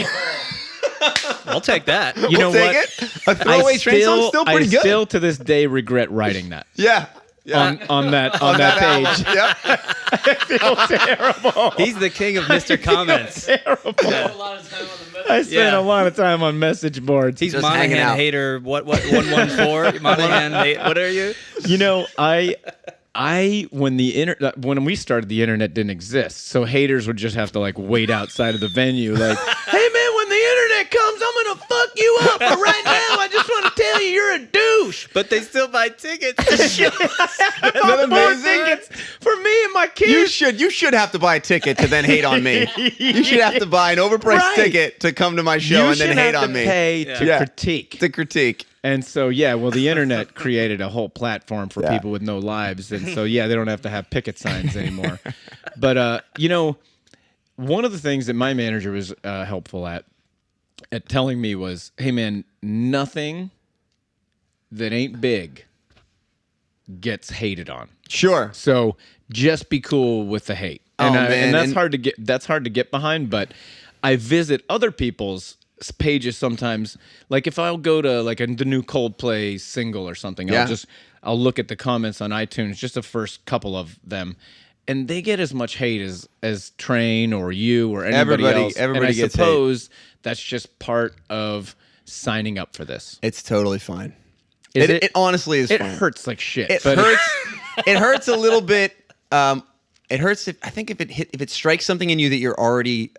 I'll take that. You know We'll take what? it. A throwaway train song's still pretty I good. still to this day regret writing that Yeah. on that page. album. Yeah. I feel terrible. He's the king of Mr. Comments. A lot of time on the message. I spent Yeah. a lot of time on message boards. He's Just hanging Monahan out. hater. What 114? Monahan. What are you? When we started, the internet didn't exist, so haters would just have to like wait outside of the venue, like, "Hey man, when the internet comes, I'm gonna fuck you up. But right now, I just want to tell you, you're a douche." But they still buy tickets. I bought tickets for me and my kids. You should have to buy a ticket to then hate on me. You should have to buy an overpriced Right. ticket to come to my show You and should then hate have on to me. pay to Yeah. critique. To critique. And so, the internet created a whole platform for Yeah. people with no lives. And so, they don't have to have picket signs anymore. But, one of the things that my manager was helpful at telling me was, hey, man, nothing that ain't big gets hated on. Sure. So just be cool with the hate. And, Oh, man, and that's and- hard to get behind. But I visit other people's pages sometimes. Like if I'll go to like the new Coldplay single or something, Yeah. I'll look at the comments on iTunes, just the first couple of them, and they get as much hate as Train or you or anybody else. Everybody and I gets hate. suppose that's just part of signing up for this. It's totally fine. Is It honestly is It fine. hurts like shit. It but hurts. It hurts a little bit. It hurts if it strikes something in you that you're already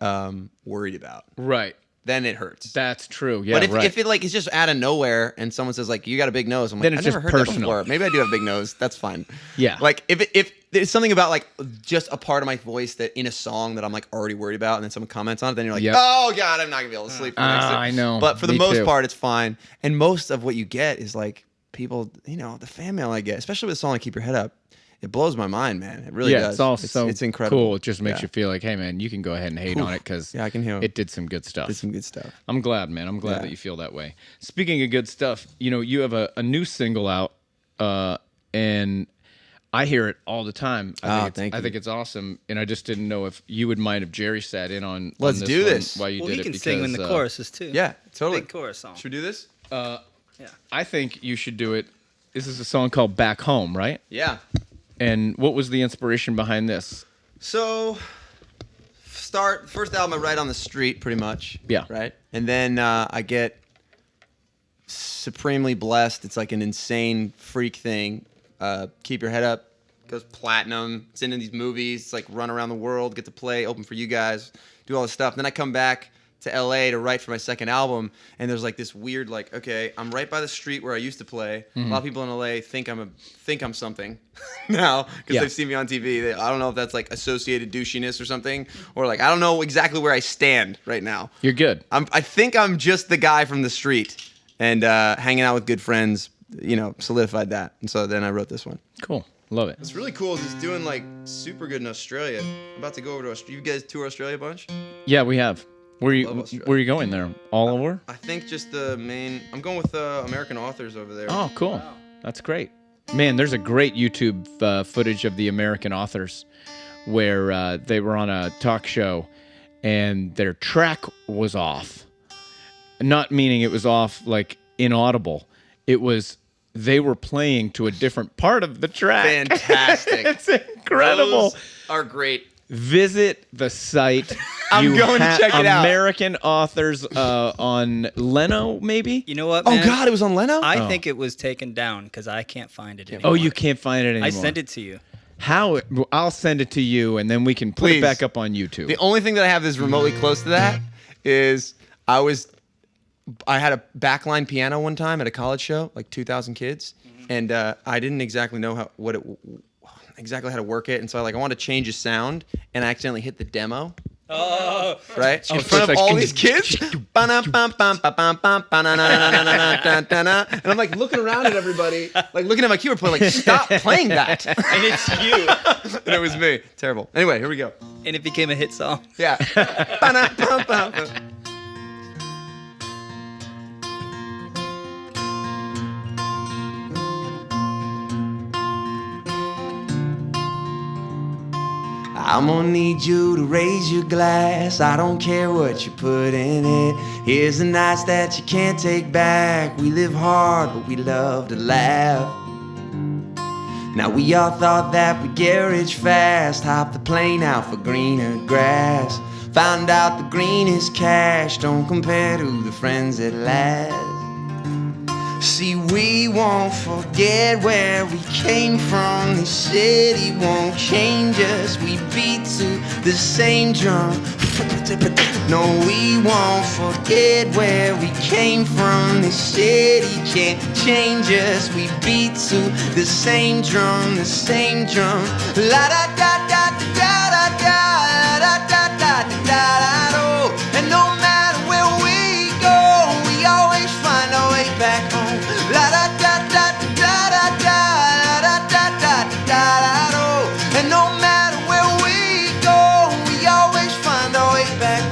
worried about. Right. then it hurts. That's true. Yeah, but right. if it like is just out of nowhere and someone says like you got a big nose, I'm like, Then it's I never just heard personal. that before. Maybe I do have a big nose. That's fine. Yeah. Like if there's something about like just a part of my voice that in a song that I'm like already worried about, and then someone comments on it, then you're like, Yep. oh god, I'm not gonna be able to sleep. For the next day. I know. But for the Me most too. part, it's fine. And most of what you get is like people, the fan mail I get, especially with a song like "Keep Your Head Up." It blows my mind, man. It really does. It's all so it's incredible. cool. It just makes Yeah. you feel like, hey, man, you can go ahead and hate on it because Yeah, I can hear it did some good stuff. Did some good stuff. I'm glad, man. I'm glad Yeah. that you feel that way. Speaking of good stuff, you have a new single out, and I hear it all the time. I thank you. think it's awesome, and I just didn't know if you would mind if Jerry sat in on. Let's on do one this. while you Well, did he it can because, sing in the choruses too. Yeah, totally. Big chorus song. Should we do this? I think you should do it. This is a song called "Back Home," right? Yeah. And what was the inspiration behind this? So, first album I write on the street, pretty much. Yeah. Right? And then I get supremely blessed. It's like an insane freak thing. Keep Your Head Up goes platinum. It's in these movies. It's like run around the world, get to play, open for you guys, do all this stuff. Then I come back to LA to write for my second album, and there's like this weird like, okay, I'm right by the street where I used to play. A lot of people in LA think I'm something now because Yeah. they've seen me on TV. I don't know if that's like associated douchiness or something, or like I don't know exactly where I stand right now. You're good. I think I'm just the guy from the street, and hanging out with good friends, solidified that. And so then I wrote this one. Cool. Love it. What's really cool is it's doing like super good in Australia. I'm about to go over to Australia. You guys tour Australia a bunch? Yeah, we have. Where love you Australia. where you going there? All over? I think just the main. I'm going with American authors over there. Oh, cool. That's great. Man, there's a great YouTube footage of the American authors where they were on a talk show and their track was off. Not meaning it was off like inaudible. It was they were playing to a different part of the track. Fantastic. It's incredible. Those are great. Visit the site. I'm going to check it out. American authors on Leno, maybe? You know what, Oh man? God, it was on Leno. I think it was taken down because I can't find it Oh, anymore. you can't find it anymore. I sent it to you. How? I'll send it to you, and then we can put Please. it back up on YouTube. The only thing that I have that's remotely close to that is I had a backline piano one time at a college show, like 2,000 kids, and I didn't exactly know exactly how to work it, and so I wanted to change a sound, and I accidentally hit the demo. Oh, Right? In so front it's of like- all these kids. And I'm like looking around at everybody, like looking at my keyboard player, like, stop playing that. and it's you. And it was me. Terrible. Anyway, here we go. And it became a hit song. Yeah. I'm gonna need you to raise your glass. I don't care what you put in it. Here's the nights that you can't take back. We live hard, but we love to laugh. Now we all thought that we'd get rich fast. Hop the plane out for greener grass. Found out the greenest cash don't compare to the friends that last. See, we won't forget where we came from. This city won't change us. We beat to the same drum. No, we won't forget where we came from. This city can't change us. We beat to the same drum, the same drum. La da da da da da da da da da da da da. And no matter where we go, we always find our way back home. La da da da da da da da da da da da da. And no matter where we go, we always find our way back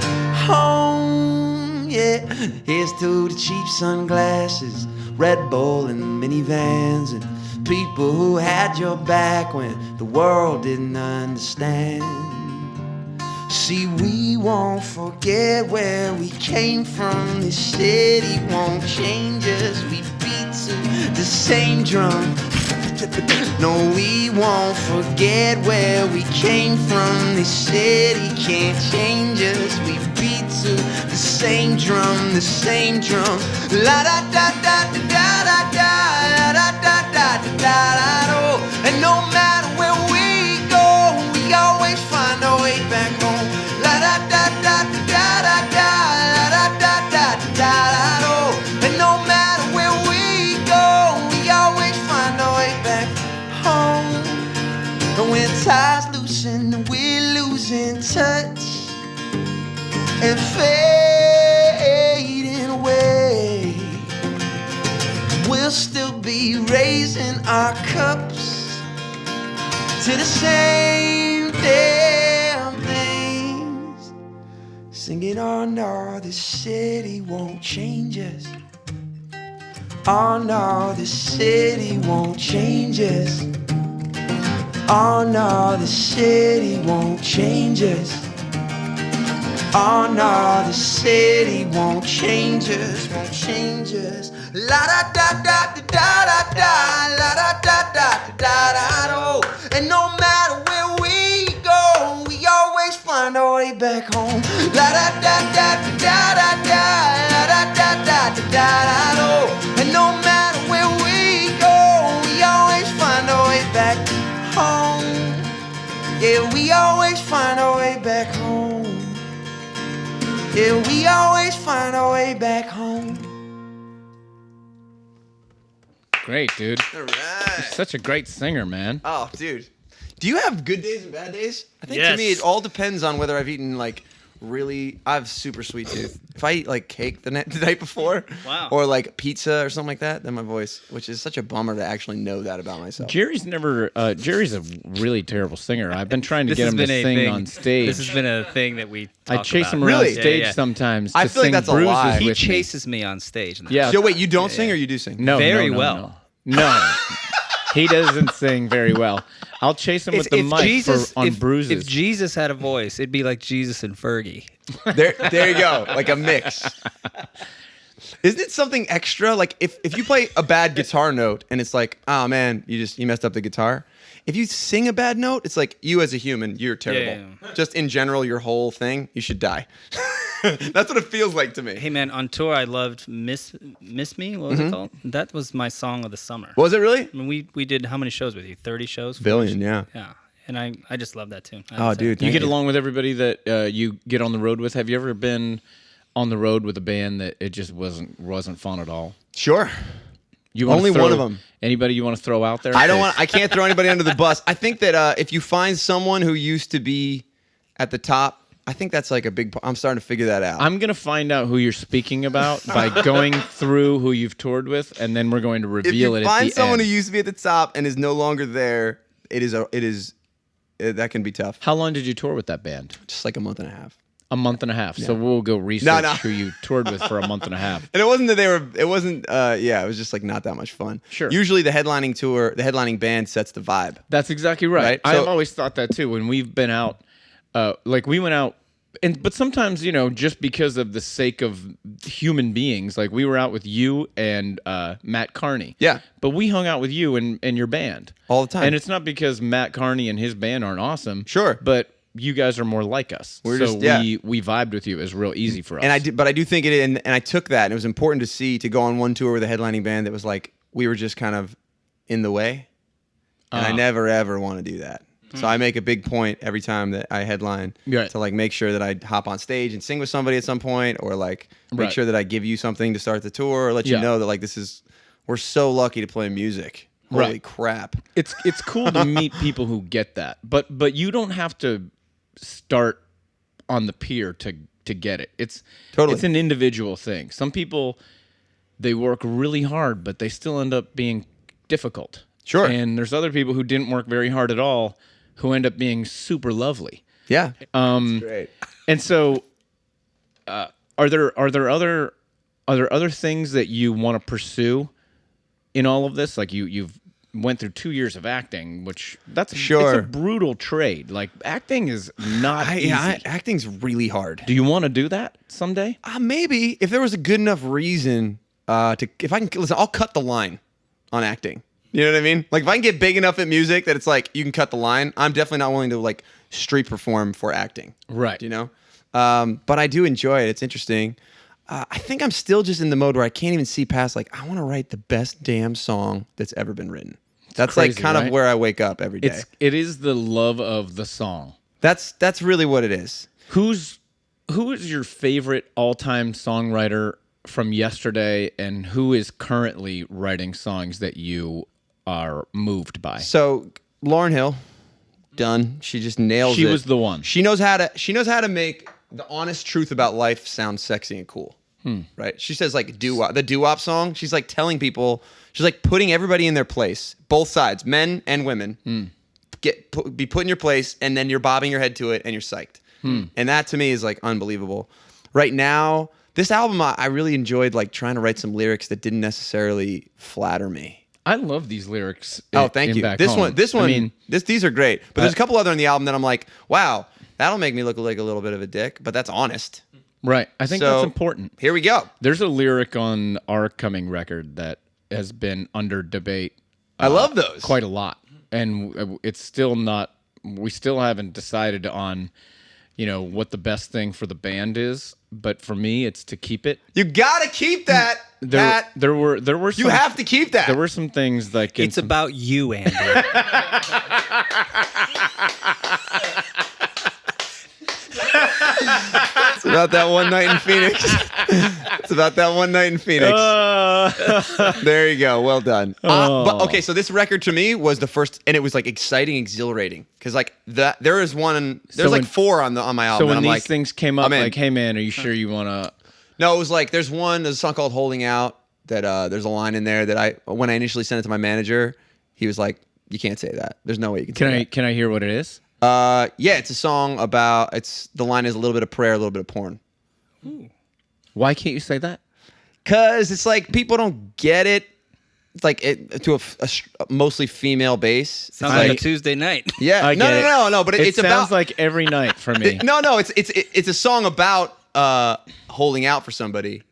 home. Yeah. Here's to the cheap sunglasses, Red Bull and minivans, and people who had your back when the world didn't understand. See, we won't forget where we came from. This city won't change us. We beat to the same drum. No, we won't forget where we came from. This city can't change us. We beat to the same drum, the same drum. La da da da da da da da da da da da. And no matter where we go, we always find our way back home. La da da da da da da da da home. But when ties loosen, we're losing touch and fading away. We'll still be raising our cups to the same damn things, singing, oh no, this city won't change us. Oh no, this city won't change us. Oh no, the city won't change us. Oh no, the city won't change us, won't change us. La da da da da da da da, la da da da da da da. And no matter where we go, we always find our way back home. La da da da da da da, la da da da da da da. And no matter where we go, we always find our way back home. Yeah, we always find our way back home. Yeah, we always find our way back home. Great, dude. All right. Such a great singer, man. Oh, dude. Do you have good days and bad days? I think to Yes. me it all depends on whether I've eaten I have super sweet tooth. If I eat like cake the night before, Wow. or like pizza or something like that, then my voice, which is such a bummer to actually know that about myself. Jerry's a really terrible singer. I've been trying to This get has him to been a sing thing. on stage. This has been a thing that we I talk chase about. him around Really? stage Yeah, yeah. sometimes I to feel like sing that's a bruises lie. He with me. chases me on stage. Yeah. So wait, you don't sing or you do sing? No, Very no, no, well. No. He doesn't sing very well. I'll chase him with the mic on bruises. If Jesus had a voice, it'd be like Jesus and Fergie. There you go, like a mix. Isn't it something extra? Like if you play a bad guitar note and it's like, oh man, you messed up the guitar. If you sing a bad note, it's like you as a human, you're terrible. Yeah. Just in general, your whole thing, you should die. That's what it feels like to me. Hey man, on tour I loved Miss Me. What was it called? That was my song of the summer. Was it really? I mean, we did how many shows with you? 30 shows. Billion, yeah. Yeah, and I just love that tune. Oh, dude, you thank get along with everybody that you get on the road with. Have you ever been on the road with a band that it just wasn't fun at all? Sure. You wanna Only throw one of them. Anybody you want to throw out there? I can't throw anybody under the bus. I think that if you find someone who used to be at the top, I think that's like a big. I'm starting to figure that out. I'm gonna find out who you're speaking about by going through who you've toured with, and then we're going to if reveal you it at find the someone end. who used to be at the top and is no longer there, that can be tough. How long did you tour with that band? Just like a month and a half. A month and a half. So we'll go research No. who you toured with for a month and a half. And it wasn't that it was just like not that much fun. Sure. Usually the headlining band sets the vibe. That's exactly right. Right? I've So- always thought that too. When we've been out, we went out, but sometimes just because of the sake of human beings, like we were out with you and Matt Carney. Yeah. But we hung out with you and your band All the time. and it's not because Matt Carney and his band aren't awesome. Sure. But you guys are more like us. We're so just- yeah. we vibed with you. It was real easy for us. And I do think and I took that, and it was important to go on one tour with a headlining band that was like we were just kind of in the way, and I never ever want to do that. So I make a big point every time that I headline Right. to like make sure that I hop on stage and sing with somebody at some point, or like make Right. sure that I give you something to start the tour, or let you Yeah. know that like we're so lucky to play music. Holy Right. crap! It's cool to meet people who get that, but you don't have to start on the pier to get it. It's Totally. it's an individual thing. Some people they work really hard, but they still end up being difficult. Sure. And there's other people who didn't work very hard at all who end up being super lovely. Yeah, great. And so, are there other things that you want to pursue in all of this? Like you've went through 2 years of acting, which it's Sure. a brutal trade. Like acting is not easy. Acting's really hard. Do you want to do that someday? Maybe if there was a good enough reason if I can listen, I'll cut the line on acting. You know what I mean? Like if I can get big enough at music that it's like you can cut the line, I'm definitely not willing to like street perform for acting. Right. You know? But I do enjoy it. It's interesting. I think I'm still just in the mode where I can't even see past like I want to write the best damn song that's ever been written. That's crazy, like kind right? of where I wake up every day. It is the love of the song. That's really what it is. Who is your favorite all-time songwriter from yesterday, and who is currently writing songs that you are moved by? So Lauryn Hill, done. She just nails it. She was the one. She knows how to make the honest truth about life sound sexy and cool. Right? She says like the doo-wop song. She's like telling people. She's like putting everybody in their place, both sides, men and women. Be put in your place, and then you're bobbing your head to it, and you're psyched. And that to me is like unbelievable. Right now, this album, I really enjoyed like trying to write some lyrics that didn't necessarily flatter me. I love these lyrics. Oh, thank you. These are great. But there's a couple other in the album that I'm like, wow, that'll make me look like a little bit of a dick, but that's honest. Right. I think that's important. Here we go. There's a lyric on our coming record that has been under debate. I love those. Quite a lot. And it's still not, we still haven't decided on, what the best thing for the band is. But for me, it's to keep it. You gotta keep that. There were some, you have to keep that. There were some things like it's about you, Andy. It's about that one night in Phoenix. It's about that one night in Phoenix. There you go. Well done. But okay, so this record to me was the first, and it was like exciting, exhilarating, because like there is one. There's like four on my album. So when I'm these like, things came up, like, hey man, are you sure you want to? No, it was like there's a song called "Holding Out" that there's a line in there that when I initially sent it to my manager, he was like, "You can't say that. There's no way you can say that." Can I hear what it is? Yeah, it's a song about. The line is a little bit of prayer, a little bit of porn. Why can't you say that? Because it's like people don't get it. It's like to a mostly female base. Sounds like a Tuesday night. Yeah, no. But it it's sounds about like every night for me. No. It's a song about holding out for somebody,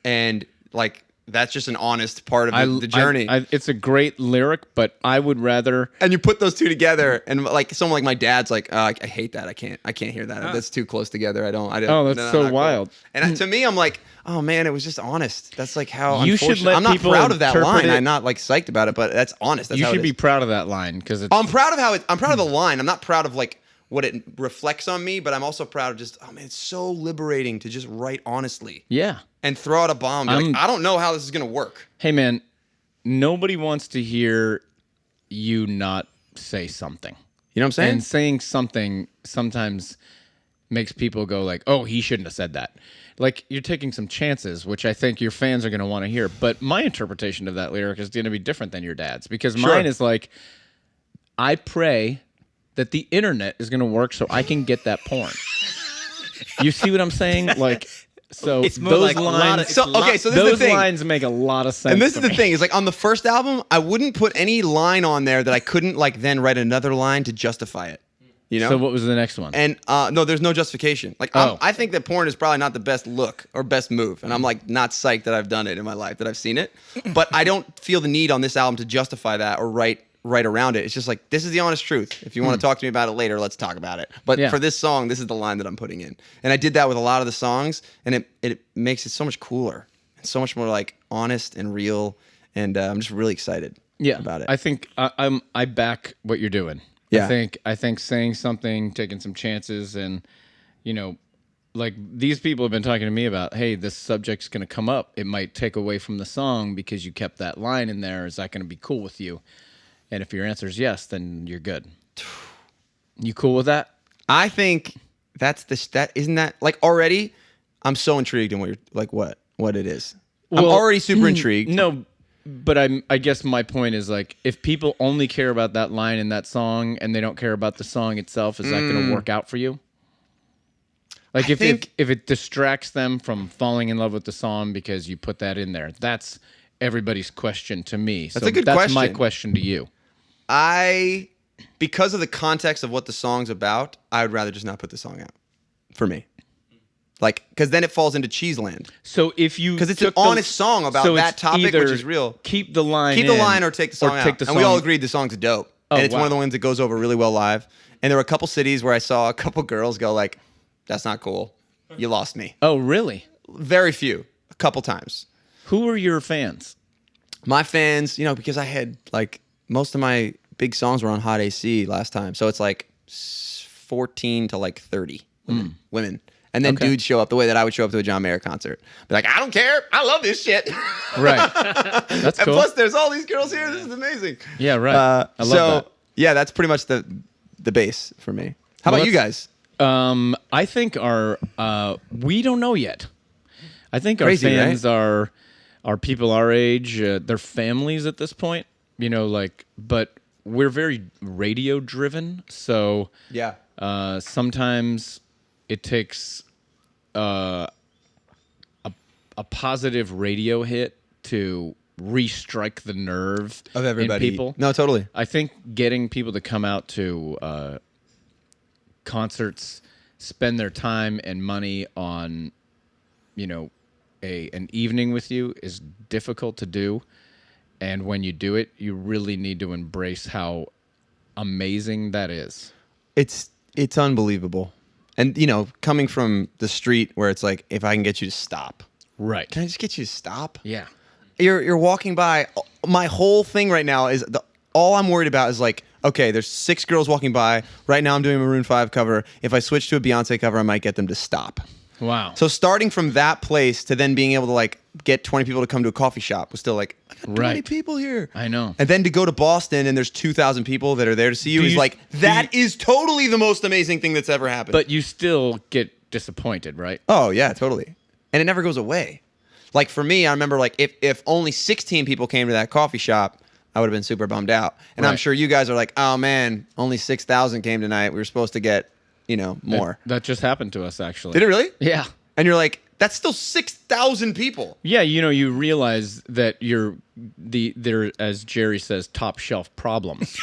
and like that's just an honest part of the journey. It's a great lyric, but I would rather. And you put those two together, and like someone like my dad's like, I hate that. I can't hear that. That's too close together. I don't. Oh, that's so wild. Cool. And to me, I'm like, oh man, it was just honest. That's like how you should let I'm not people proud of that line. it. I'm not like psyched about it, but that's honest. That's You how should it be is. proud of that line because I'm proud of I'm proud of the line. I'm not proud of like what it reflects on me, but I'm also proud of just, oh man, it's so liberating to just write honestly. Yeah. And throw out a bomb. Like, I don't know how this is gonna work. Hey man, nobody wants to hear you not say something. You know what I'm saying? And saying something sometimes makes people go like, oh, he shouldn't have said that. Like, you're taking some chances, which I think your fans are going to want to hear. But my interpretation of that lyric is going to be different than your dad's, because mine is like, I pray that the internet is going to work so I can get that porn. You see what I'm saying? Like, so it's more those like lines. So this is the those thing. lines make a lot of sense. And this is to the me. thing, is like on the first album, I wouldn't put any line on there that I couldn't like then write another line to justify it. You know? So what was the next one? And no, there's no justification. Like I think that porn is probably not the best look or best move, and I'm like not psyched that I've done it in my life, that I've seen it. But I don't feel the need on this album to justify that or write around it. It's just like, this is the honest truth. If you want to talk to me about it later, let's talk about it. But for this song, this is the line that I'm putting in. And I did that with a lot of the songs, and it makes it so much cooler and so much more like honest and real. And I'm just really excited about it. I think I back what you're doing. Yeah. I think saying something, taking some chances, and like these people have been talking to me about, hey, this subject's going to come up. It might take away from the song because you kept that line in there. Is that going to be cool with you? And if your answer is yes, then you're good. You cool with that? I think isn't that like already? I'm so intrigued in what you're like. What it is? I'm already super intrigued. No, but I guess my point is like, if people only care about that line in that song and they don't care about the song itself, is that going to work out for you? Like if it distracts them from falling in love with the song because you put that in there, that's everybody's question to me. That's a good question. That's my question to you. Because of the context of what the song's about, I would rather just not put the song out. For me. Like, because then it falls into Cheeseland. So if you... Because it's an honest song about that topic, which is real. Keep the line or take the song out. And we all agreed the song's dope. And it's one of the ones that goes over really well live. And there were a couple cities where I saw a couple girls go like, that's not cool. You lost me. Oh, really? Very few. A couple times. Who are your fans? My fans, because I had like... Most of my big songs were on Hot AC last time. So it's like 14 to like 30 women. And then Okay. dudes show up the way that I would show up to a John Mayer concert. Be like, I don't care. I love this shit. Right. That's And cool. plus, there's all these girls here. This is amazing. Yeah, right. I love that. Yeah, that's pretty much the base for me. How Well, about you guys? I think our we don't know yet. I think Crazy, our fans right? are people our age. They're families at this point. But we're very radio driven. So Yeah. sometimes it takes a positive radio hit to re-strike the nerve Of everybody. in people. No, totally. I think getting people to come out to concerts, spend their time and money on, an evening with you is difficult to do. And when you do it, you really need to embrace how amazing that is. It's unbelievable. And, coming from the street where it's like, if I can get you to stop. Right. Can I just get you to stop? Yeah. You're walking by. My whole thing right now is all I'm worried about is like, okay, there's 6 girls walking by. Right now I'm doing a Maroon 5 cover. If I switch to a Beyonce cover, I might get them to stop. Wow. So starting from that place to then being able to like get 20 people to come to a coffee shop was still like, I got 20 Right. people here. I know. And then to go to Boston and there's 2,000 people that are there to see you Do is you- like, do that is totally the most amazing thing that's ever happened. But you still get disappointed, right? Oh, yeah, totally. And it never goes away. Like for me, I remember like if only 16 people came to that coffee shop, I would have been super bummed out. And I'm Right. sure you guys are like, oh man, only 6,000 came tonight. We were supposed to get, more. That just happened to us, actually. Did it really? Yeah. And you're like, that's still 6,000 people. Yeah, you realize that there, as Jerry says, top shelf problems.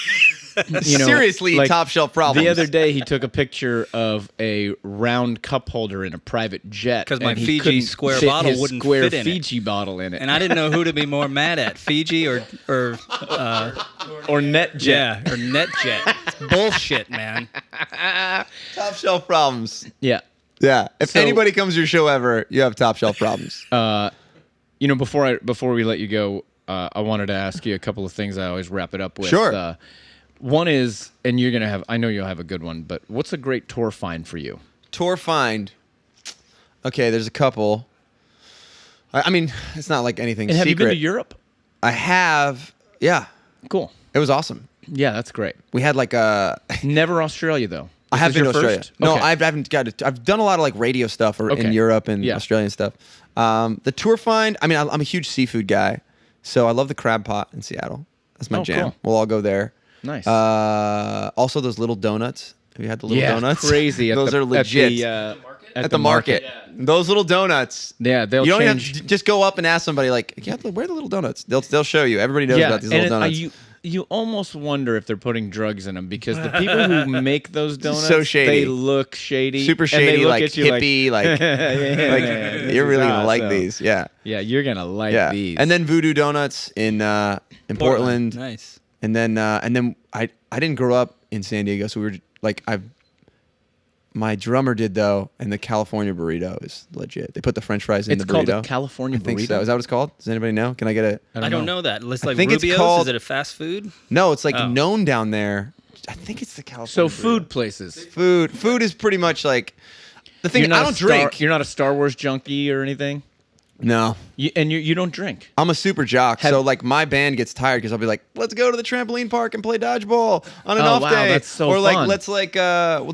Seriously, like, top shelf problems. The other day, he took a picture of a round cup holder in a private jet 'Cause my and he Fiji couldn't square fit bottle his wouldn't square fit in it. Fiji bottle in it, And I didn't know who to be more mad at, Fiji or or NetJet. yeah, or NetJet. It's bullshit, man. top shelf problems. Yeah. Yeah. If So- anybody comes to your show ever, you have top shelf problems. Before we let you go, I wanted to ask you a couple of things. I always wrap it up with. Sure. One is, and you're gonna have. I know you'll have a good one, but what's a great tour find for you? Tour find. Okay, there's a couple. I mean, it's not like anything And have secret. you been to Europe? I have. Yeah. Cool. It was awesome. Yeah, that's great. We had like a. Never Australia though. I This have is been to your Australia. first? No, Okay. I haven't got it. I've done a lot of like radio stuff Okay. in Europe and Yeah. Australian stuff. The tour find. I mean, I'm a huge seafood guy, so I love the crab pot in Seattle. That's my Oh, jam. cool. We'll all go there. Nice. Also, those little donuts. Have you had the little donuts? crazy. Those are legit. At the market. Those little donuts. Yeah, they'll You don't change. even have to just go up and ask somebody like, yeah, where are the little donuts? They'll show you. Everybody knows about these little donuts. You almost wonder if they're putting drugs in them because the people who make those donuts, So shady. they look shady, Super and they shady, look like at you hippie, like, this you're is really gonna like awesome. these. Yeah. Yeah, you're gonna like Yeah. these. And then Voodoo Donuts in Portland. Nice. And then I didn't grow up in San Diego, so we were like my drummer did though, and the California burrito is legit. They put the French fries in it's the called burrito. a California I think burrito. so. Is that what it's called? Does anybody know? Can I get it? I don't know that. It's like think it's Rubio's. called- Is it a fast food? No, it's like Oh. known down there. I think it's the California. So burrito. food places. Food is pretty much like the thing. I don't drink. You're not a Star Wars junkie or anything. No. You don't drink. I'm a super jock, so like my band gets tired because I'll be like, let's go to the trampoline park and play dodgeball on an Oh, off wow, day, that's so or like fun. let's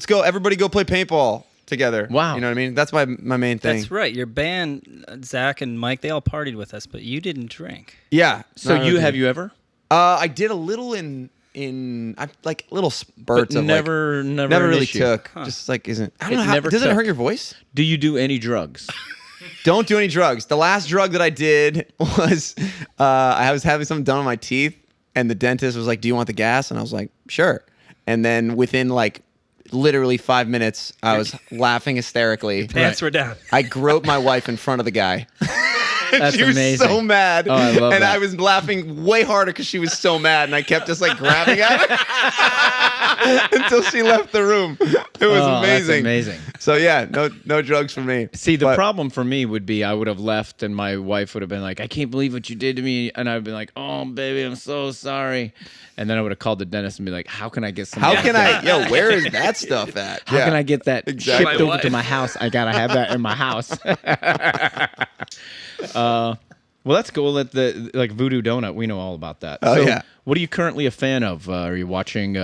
go, everybody go play paintball together. Wow. You know what I mean? That's my main thing. That's right. Your band, Zach and Mike, they all partied with us, but you didn't drink. Yeah. So No, have you ever? I did a little in like little spurts But of never never an really issue. took. Just like isn't. I don't It know how. never Doesn't it took. hurt your voice? Do you do any drugs? Don't do any drugs. The last drug that I did was I was having something done on my teeth, and the dentist was like, "Do you want the gas?" And I was like, "Sure." And then within like literally 5 minutes, I was laughing hysterically. Pants were down. I groped my wife in front of the guy. That's she was amazing. so mad. Oh, I love and that. I was laughing way harder because she was so mad, and I kept just like grabbing at her until she left the room. It was amazing. That's amazing. So yeah, no drugs for me. See, the But- problem for me would be I would have left and my wife would have been like, I can't believe what you did to me. And I'd be like, oh, baby, I'm so sorry. And then I would have called the dentist and be like, how can I get some? How can I? Yo, where is that stuff at? How can I get that Exactly. shipped My over to wife. my house? I got to have that in my house. Well, that's cool. That the like Voodoo Donut, we know all about that. Oh, yeah. What are you currently a fan of? Are you watching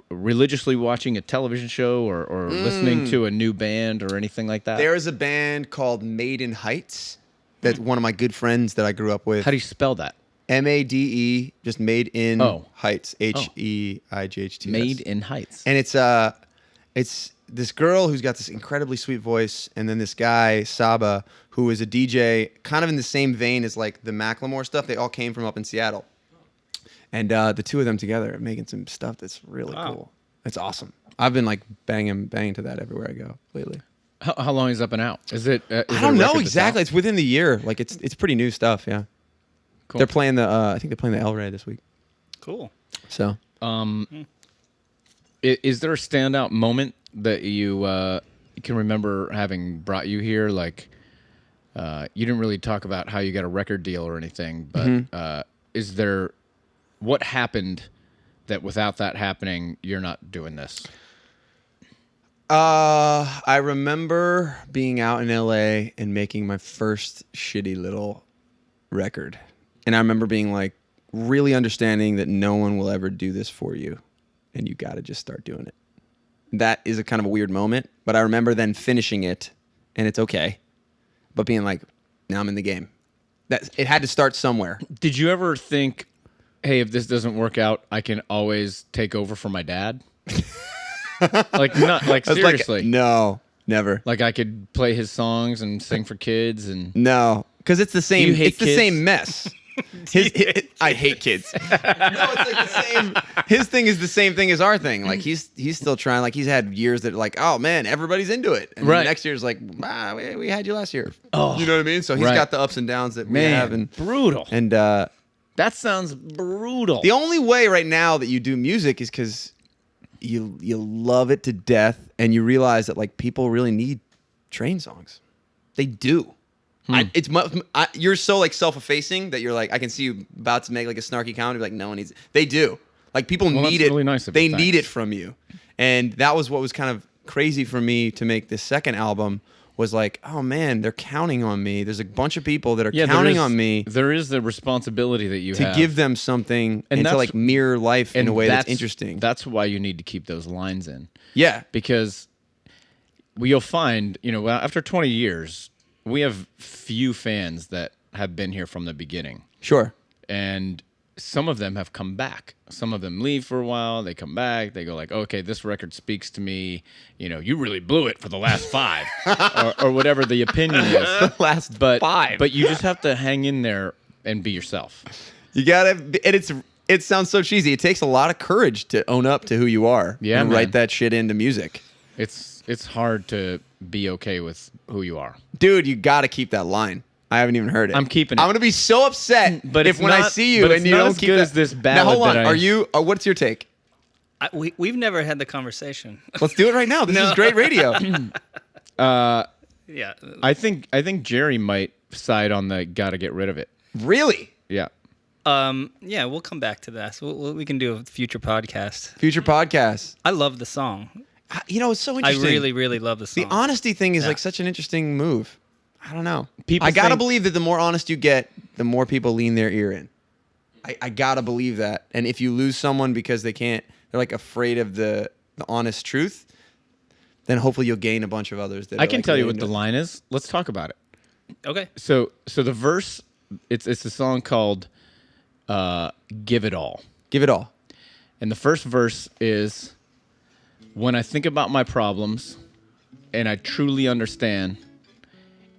religiously watching a television show or listening to a new band or anything like that? There is a band called Made in Heights. That's one of my good friends that I grew up with. How do you spell that? MADE, just Made in Oh. Heights. HEIGHTS. Made in Heights. And it's this girl who's got this incredibly sweet voice, and then this guy Saba, who is a DJ, kind of in the same vein as like the Macklemore stuff. They all came from up in Seattle, and the two of them together are making some stuff that's really cool. It's awesome. I've been like banging to that everywhere I go lately. How long is Up and Out? Is it? Is I it a don't know record that's exactly. out? It's within the year. Like it's pretty new stuff. Yeah, Cool. they're playing the. I think they're playing the El Rey this week. Cool. So Is there a standout moment that you can remember having brought you here? Like, you didn't really talk about how you got a record deal or anything, but is there what happened that without that happening, you're not doing this? I remember being out in LA and making my first shitty little record. And I remember being like really understanding that no one will ever do this for you and you got to just start doing it. That is a kind of a weird moment, but I remember then finishing it and it's okay. But being like, now I'm in the game. That it had to start somewhere. Did you ever think, hey, if this doesn't work out, I can always take over for my dad? Like, not like I was seriously. like, no, never. Like I could play his songs and sing for kids and No, because it's the same. You hate It's the kids? same mess. I hate kids. No, it's like the same. His thing is the same thing as our thing. Like he's still trying. Like he's had years that are like, oh man, everybody's into it. And then Right. the next year's like, we had you last year. Oh, You know what I mean? So he's right. got the ups and downs that we man, have. And brutal. the That sounds brutal. only way right now that you do music is because you love it to death, and you realize that like people really need train songs. They do. You're so like self-effacing that you're like, I can see you about to make like a snarky comment, like no one needs it. They do. Like people Well, need that's it. really nice of They you. need it Thanks. from you. And that was what was kind of crazy for me to make this second album was like, oh man, they're counting on me. There's a bunch of people that are counting on me There is the responsibility that you to have give them something and to that's- like mirror life in a way that's interesting. That's why you need to keep those lines in. Yeah. Because you'll find, after 20 years, we have few fans that have been here from the beginning. Sure. And some of them have come back. Some of them leave for a while. They come back. They go like, okay, this record speaks to me. You really blew it for the last 5 or whatever the opinion is. Last But 5. But you just have to hang in there and be yourself. You gotta, and it sounds so cheesy. It takes a lot of courage to own up to who you are. Yeah, and man. write that shit into music, It's hard to be okay with who you are. dude. You gotta keep that line. I haven't even heard it. I'm keeping it. I'm gonna be so upset. But if it's when I not- see you but and it's you not don't as keep good that, as this now ballad hold on. that I- Are you? What's your take? We've never had the conversation. Let's do it right now. This is great radio. Yeah. I think Jerry might side on the gotta get rid of it. Really? Yeah. Yeah, we'll come back to that. So we can do a future podcast. Future podcasts. I love the song. It's so I interesting. really, really love the song. The honesty thing is Yeah. like such an interesting move. I don't know. People I gotta think- believe that the more honest you get, the more people lean their ear in. I gotta believe that. And if you lose someone because they're like afraid of the honest truth, then hopefully you'll gain a bunch of others. That I are, can like, tell you really what the into it. line is. Let's talk about it. Okay. So the verse, it's a song called "Give It All," Give it all. and the first verse is, "When I think about my problems, and I truly understand,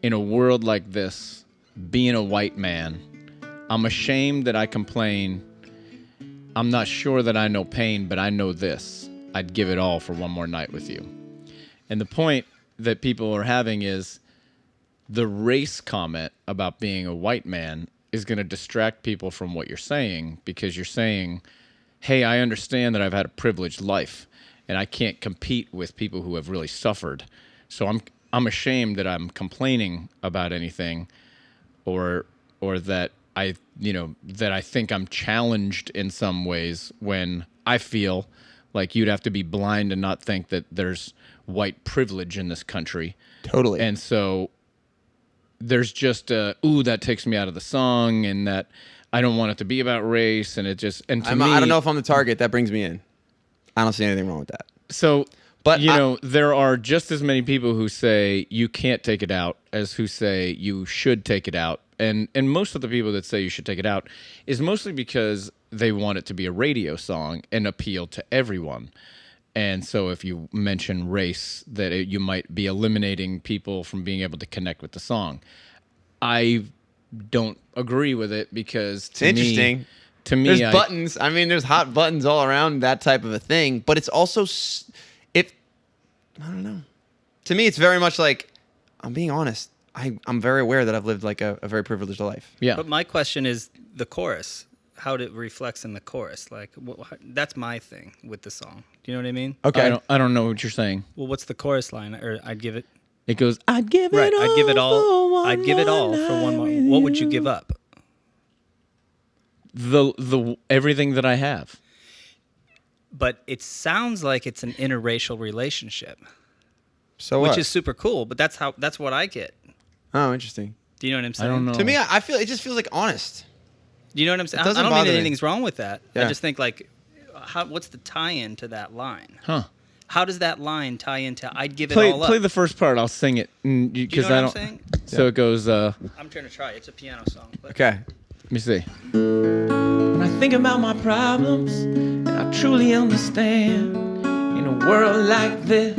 in a world like this, being a white man, I'm ashamed that I complain. I'm not sure that I know pain, but I know this: I'd give it all for one more night with you." And the point that people are having is, the race comment about being a white man is going to distract people from what you're saying, because you're saying, hey, I understand that I've had a privileged life and I can't compete with people who have really suffered. So I'm ashamed that I'm complaining about anything, or that I think I'm challenged in some ways, when I feel like you'd have to be blind and not think that there's white privilege in this country. Totally. And so there's just that takes me out of the song, and that I don't want it to be about race, and it just, and to me, I don't know if I'm the target. That brings me in. I don't see anything wrong with that. So, but there are just as many people who say you can't take it out as who say you should take it out. And most of the people that say you should take it out is mostly because they want it to be a radio song and appeal to everyone. And so if you mention race, you might be eliminating people from being able to connect with the song. I don't agree with it, because it's interesting. To me, there's buttons. I mean, there's hot buttons all around that type of a thing. But it's also, I don't know. To me, it's very much like, I'm being honest. I'm very aware that I've lived like a very privileged life. Yeah. But my question is the chorus. How it reflects in the chorus. Like, that's my thing with the song. Do you know what I mean? Okay. I don't know what you're saying. Well, what's the chorus line? Or I'd give it. It goes, I'd give it right, all. I'd give it all. For one I'd give it all more for one night more. with What would you you. give up? The everything that I have. But it sounds like it's an interracial relationship, So which what? is super cool. But that's what I get. Oh, interesting. Do you know what I'm saying? I don't know. To me, I feel it just feels like honest. Do you know what I'm saying? It doesn't I don't bother mean me. anything's wrong with that. Yeah. I just think like, what's the tie-in to that line? Huh. How does that line tie into "I'd give it Play all up"? play the first part. I'll sing it, Do you because know I what don't. I'm saying? So it goes. I'm trying to try. It's a piano song. But Okay. Let me see. When I think about my problems, and I truly understand, in a world like this,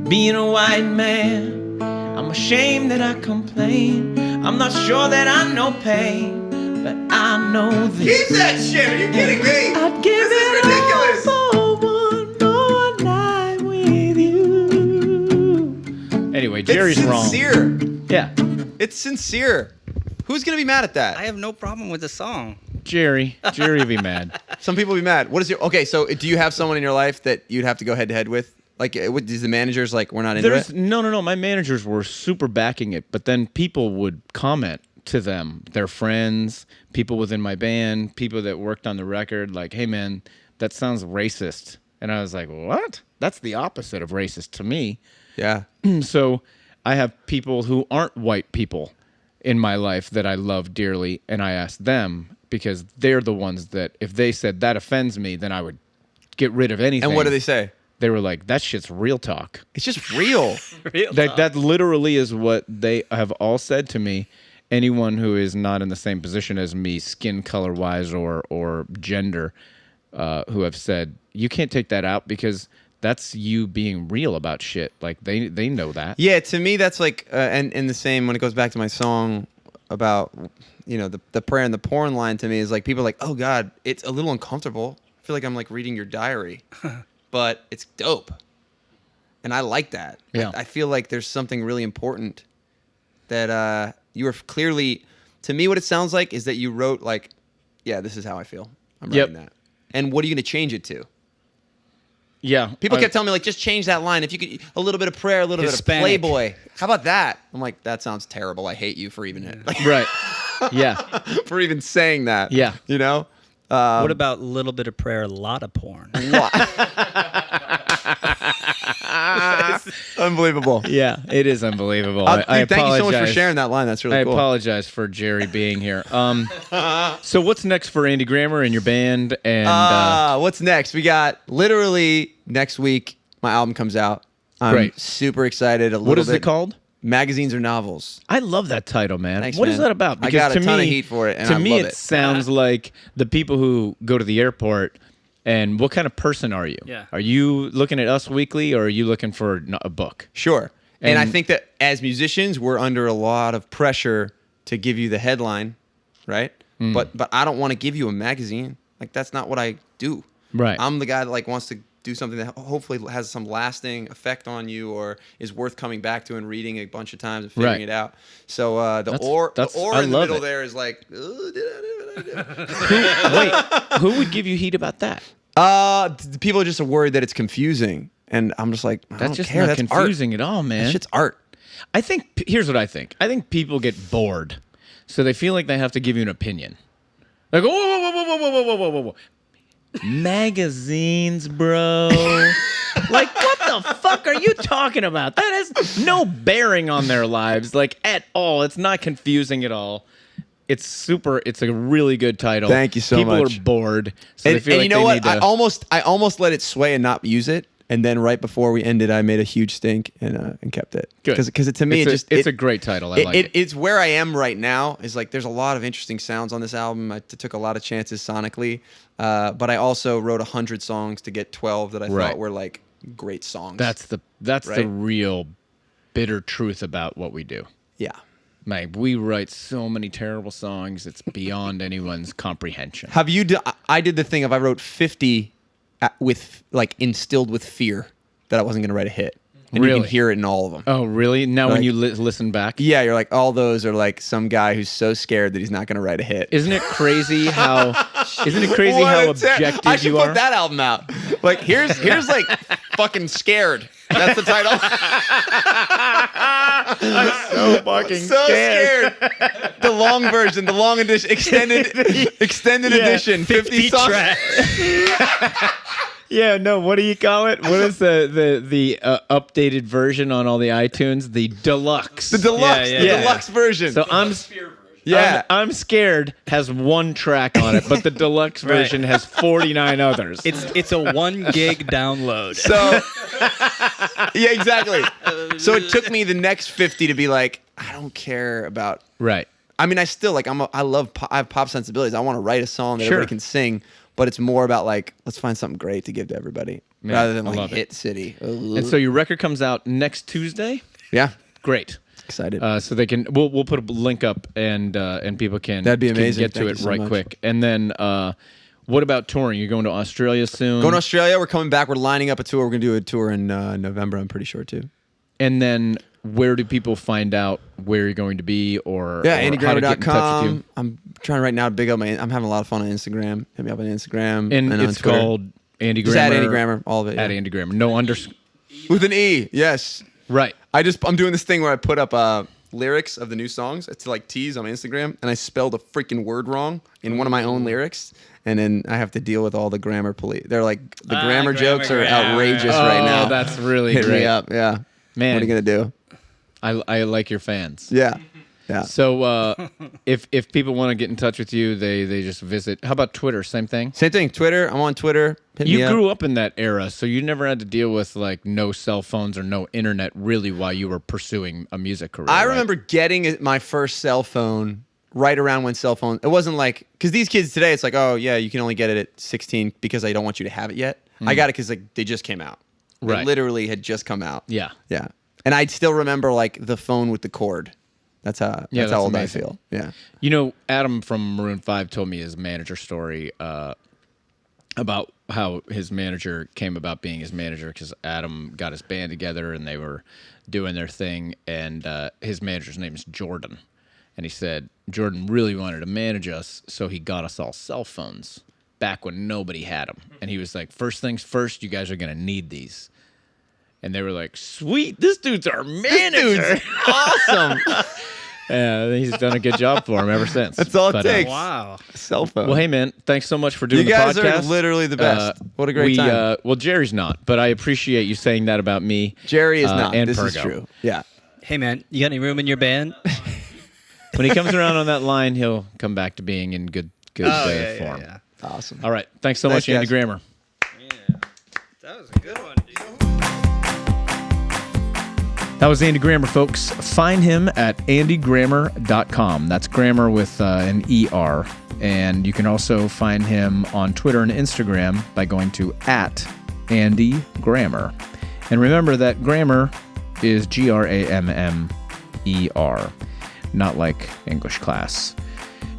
being a white man, I'm ashamed that I complain. I'm not sure that I know pain, but I know this. Keep that shit. Are you kidding me? I'd give This is it ridiculous. all for one more night with you. Anyway, Jerry's it's wrong. sincere. Yeah, It's sincere. Who's gonna be mad at that? I have no problem with the song. Jerry would be mad. Some people will be mad. What is your okay? So do you have someone in your life that you'd have to go head to head with? Like, is the managers like, we're not into There's it? no. My managers were super backing it, but then people would comment to them, their friends, people within my band, people that worked on the record, like, "Hey, man, that sounds racist." And I was like, "What? That's the opposite of racist to me." Yeah. So I have people who aren't white people in my life that I love dearly, and I ask them, because they're the ones that, if they said that offends me, then I would get rid of anything. And what do they say? They were like, "That shit's real talk." It's just real. Real That literally is what they have all said to me. Anyone who is not in the same position as me, skin color wise or gender, who have said, you can't take that out, because that's you being real about shit. Like, they know that. Yeah, to me that's like, and the same when it goes back to my song about, the prayer and the porn line. To me is like, people are like, oh God, it's a little uncomfortable. I feel like I'm like reading your diary, but it's dope, and I like that. Yeah. I feel like there's something really important that you are clearly. To me, what it sounds like is that you wrote like, yeah, this is how I feel. I'm Yep. writing that. And what are you going to change it to? Yeah. People kept telling me, like, just change that line. If you could, a little bit of prayer, a little Hispanic. bit of Playboy. How about that? I'm like, that sounds terrible. I hate you for even it. Like, Right. Yeah. for even saying that. Yeah. You know? What about a little bit of prayer, a lot of porn? Unbelievable. Yeah. It is unbelievable. Dude, I thank you so much for apologize. sharing that line. That's really I cool. apologize for Jerry being here. So what's next for Andy Grammer and your band? And What's next? We got literally next week, my album comes out. I'm Great. super excited. what is it called? Magazines or novels. I love that title, man. Thanks, What is man. that about? I got a ton of heat for it, and to I me, love it it. sounds like the people who go to the airport. And what kind of person are you? Yeah. Are you looking at Us Weekly, or are you looking for a book? Sure. And I And- think that as musicians, we're under a lot of pressure to give you the headline, right? But I don't want to give you a magazine. Like, that's not what I do. Right. I'm the guy that like wants to do something that hopefully has some lasting effect on you, or is worth coming back to and reading a bunch of times and figuring it out. So the or I in the love middle it. there is like, "Ugh, did I do it? Wait, who would give you heat about that? People just are worried that it's confusing, and I'm just like, I That's don't just care. not That's confusing art. at all, man. That shit's art. I think here's what I think. I think people get bored, so they feel like they have to give you an opinion. Like, whoa, whoa, whoa, whoa, whoa, whoa, whoa, whoa, whoa. Magazines, bro. Like, what the fuck are you talking about? That has no bearing on their lives, like, at all. It's not confusing at all. It's super. It's a really good title. Thank you so People much. are bored, so they feel And like you know they what? need to. I almost let it sway and not use it, and then right before we ended, I made a huge stink and kept it. Good. Because to me, it's a great title. I like it. It's where I am right now. Is like there's a lot of interesting sounds on this album. I took a lot of chances sonically, but I also wrote 100 songs to get 12 that I Right. thought were like great songs. That's the Right? real bitter truth about what we do. yeah. Mate, we write so many terrible songs, it's beyond anyone's comprehension. Have you? I did the thing of I wrote 50 with like instilled with fear that I wasn't going to write a hit, and you Really? can hear it in all of them. Oh, really? Now when Like- you listen back? Yeah, you're like all those are like some guy who's so scared that he's not going to write a hit. Isn't it crazy how What a objective I should you put are? that album out. Like here's like fucking scared. That's the title. so fucking So scared. The long version, the long edition, extended edition, 50 songs. Yeah, no, what do you call it? What is the updated version on all the iTunes? The deluxe. The deluxe, Yeah, the yeah. deluxe version. So yeah. I'm scared has one track on it, but the deluxe version has 49 others. It's a 1 gig download. So yeah, exactly. So it took me the next 50 to be like, I don't care about. right. I mean, I still like. I love. I have pop sensibilities. I want to write a song that Sure. everybody can sing, but it's more about like, let's find something great to give to everybody, Man, rather than I like love it. hit city. And so your record comes out next Tuesday? Yeah, Great. excited. So they can we'll put a link up and people can That'd be can amazing. get to Thank it you so right much. quick. And then what about touring? You're going to Australia soon? Going to Australia. We're coming back. We're lining up a tour. We're gonna do a tour in November. I'm pretty sure too. And then where do people find out where you're going to be or Yeah, or how to get in touch with andygrammer.com. you? I'm trying right now to big up my. I'm having a lot of fun on Instagram. Hit me up on Instagram And on it's Twitter. called Andy Just Grammer. at Andy Grammer, all of it. At Yeah. Andy Grammer. No With an E. Yes. Right. I'm doing this thing where I put up lyrics of the new songs to like tease on my Instagram, and I spelled a freaking word wrong in one of my own lyrics, and then I have to deal with all the grammar police. They're like the grammar jokes are outrageous right now. Oh, that's really Hit great. me up, yeah. Man. What are you gonna do? I like your fans. Yeah, yeah. So if people want to get in touch with you, they just visit. How about Twitter? Same thing? Same thing. Twitter. I'm on Twitter. Hit me You up. grew up in that era, so you never had to deal with like no cell phones or no internet really while you were pursuing a music career. I right? remember getting my first cell phone right around when cell phone. It wasn't like because these kids today, it's like, oh yeah, you can only get it at 16 because I don't want you to have it yet. I got it because like they just came out. They Right. literally had just come out. Yeah. Yeah. And I still remember like the phone with the cord. That's how that's how old amazing. I feel. Yeah. You know, Adam from Maroon 5 told me his manager story about how his manager came about being his manager because Adam got his band together and they were doing their thing, and his manager's name is Jordan. And he said Jordan really wanted to manage us, so he got us all cell phones back when nobody had them. And he was like, first things first, you guys are going to need these. And they were like, sweet, this dude's our manager. Awesome. Yeah, he's done a good job for him ever since. That's all it But, takes. Wow. Cell phone. Well, hey, man, thanks so much for doing You guys the are podcast. literally the best. What a great time. Well, Jerry's not, but I appreciate you saying that about me. Jerry is not. And This is Pergo. true. Yeah. Hey man, you got any room in your band? When he comes around on that line, he'll come back to being in good form. yeah. Awesome. All right. Thanks so Thanks, much, Andy guys. Grammer. That was a good one, dude. That was Andy Grammer, folks. Find him at andygrammer.com. That's grammar with an ER. And you can also find him on Twitter and Instagram by going to @AndyGrammer. And remember that grammar is GRAMMER, not like English class.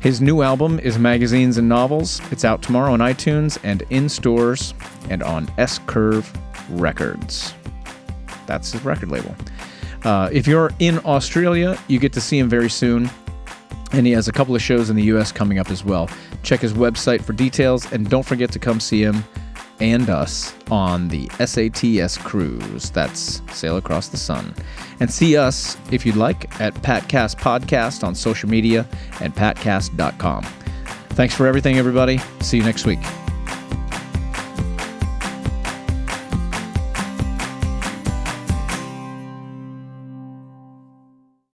His new album is Magazines and Novels. It's out tomorrow on iTunes and in stores and on S-Curve Records. That's his record label. If you're in Australia, you get to see him very soon. And he has a couple of shows in the U.S. coming up as well. Check his website for details, and don't forget to come see him and us on the SATS cruise. That's Sail Across the Sun. And see us, if you'd like, at Patcast Podcast on social media and patcast.com. Thanks for everything, everybody. See you next week.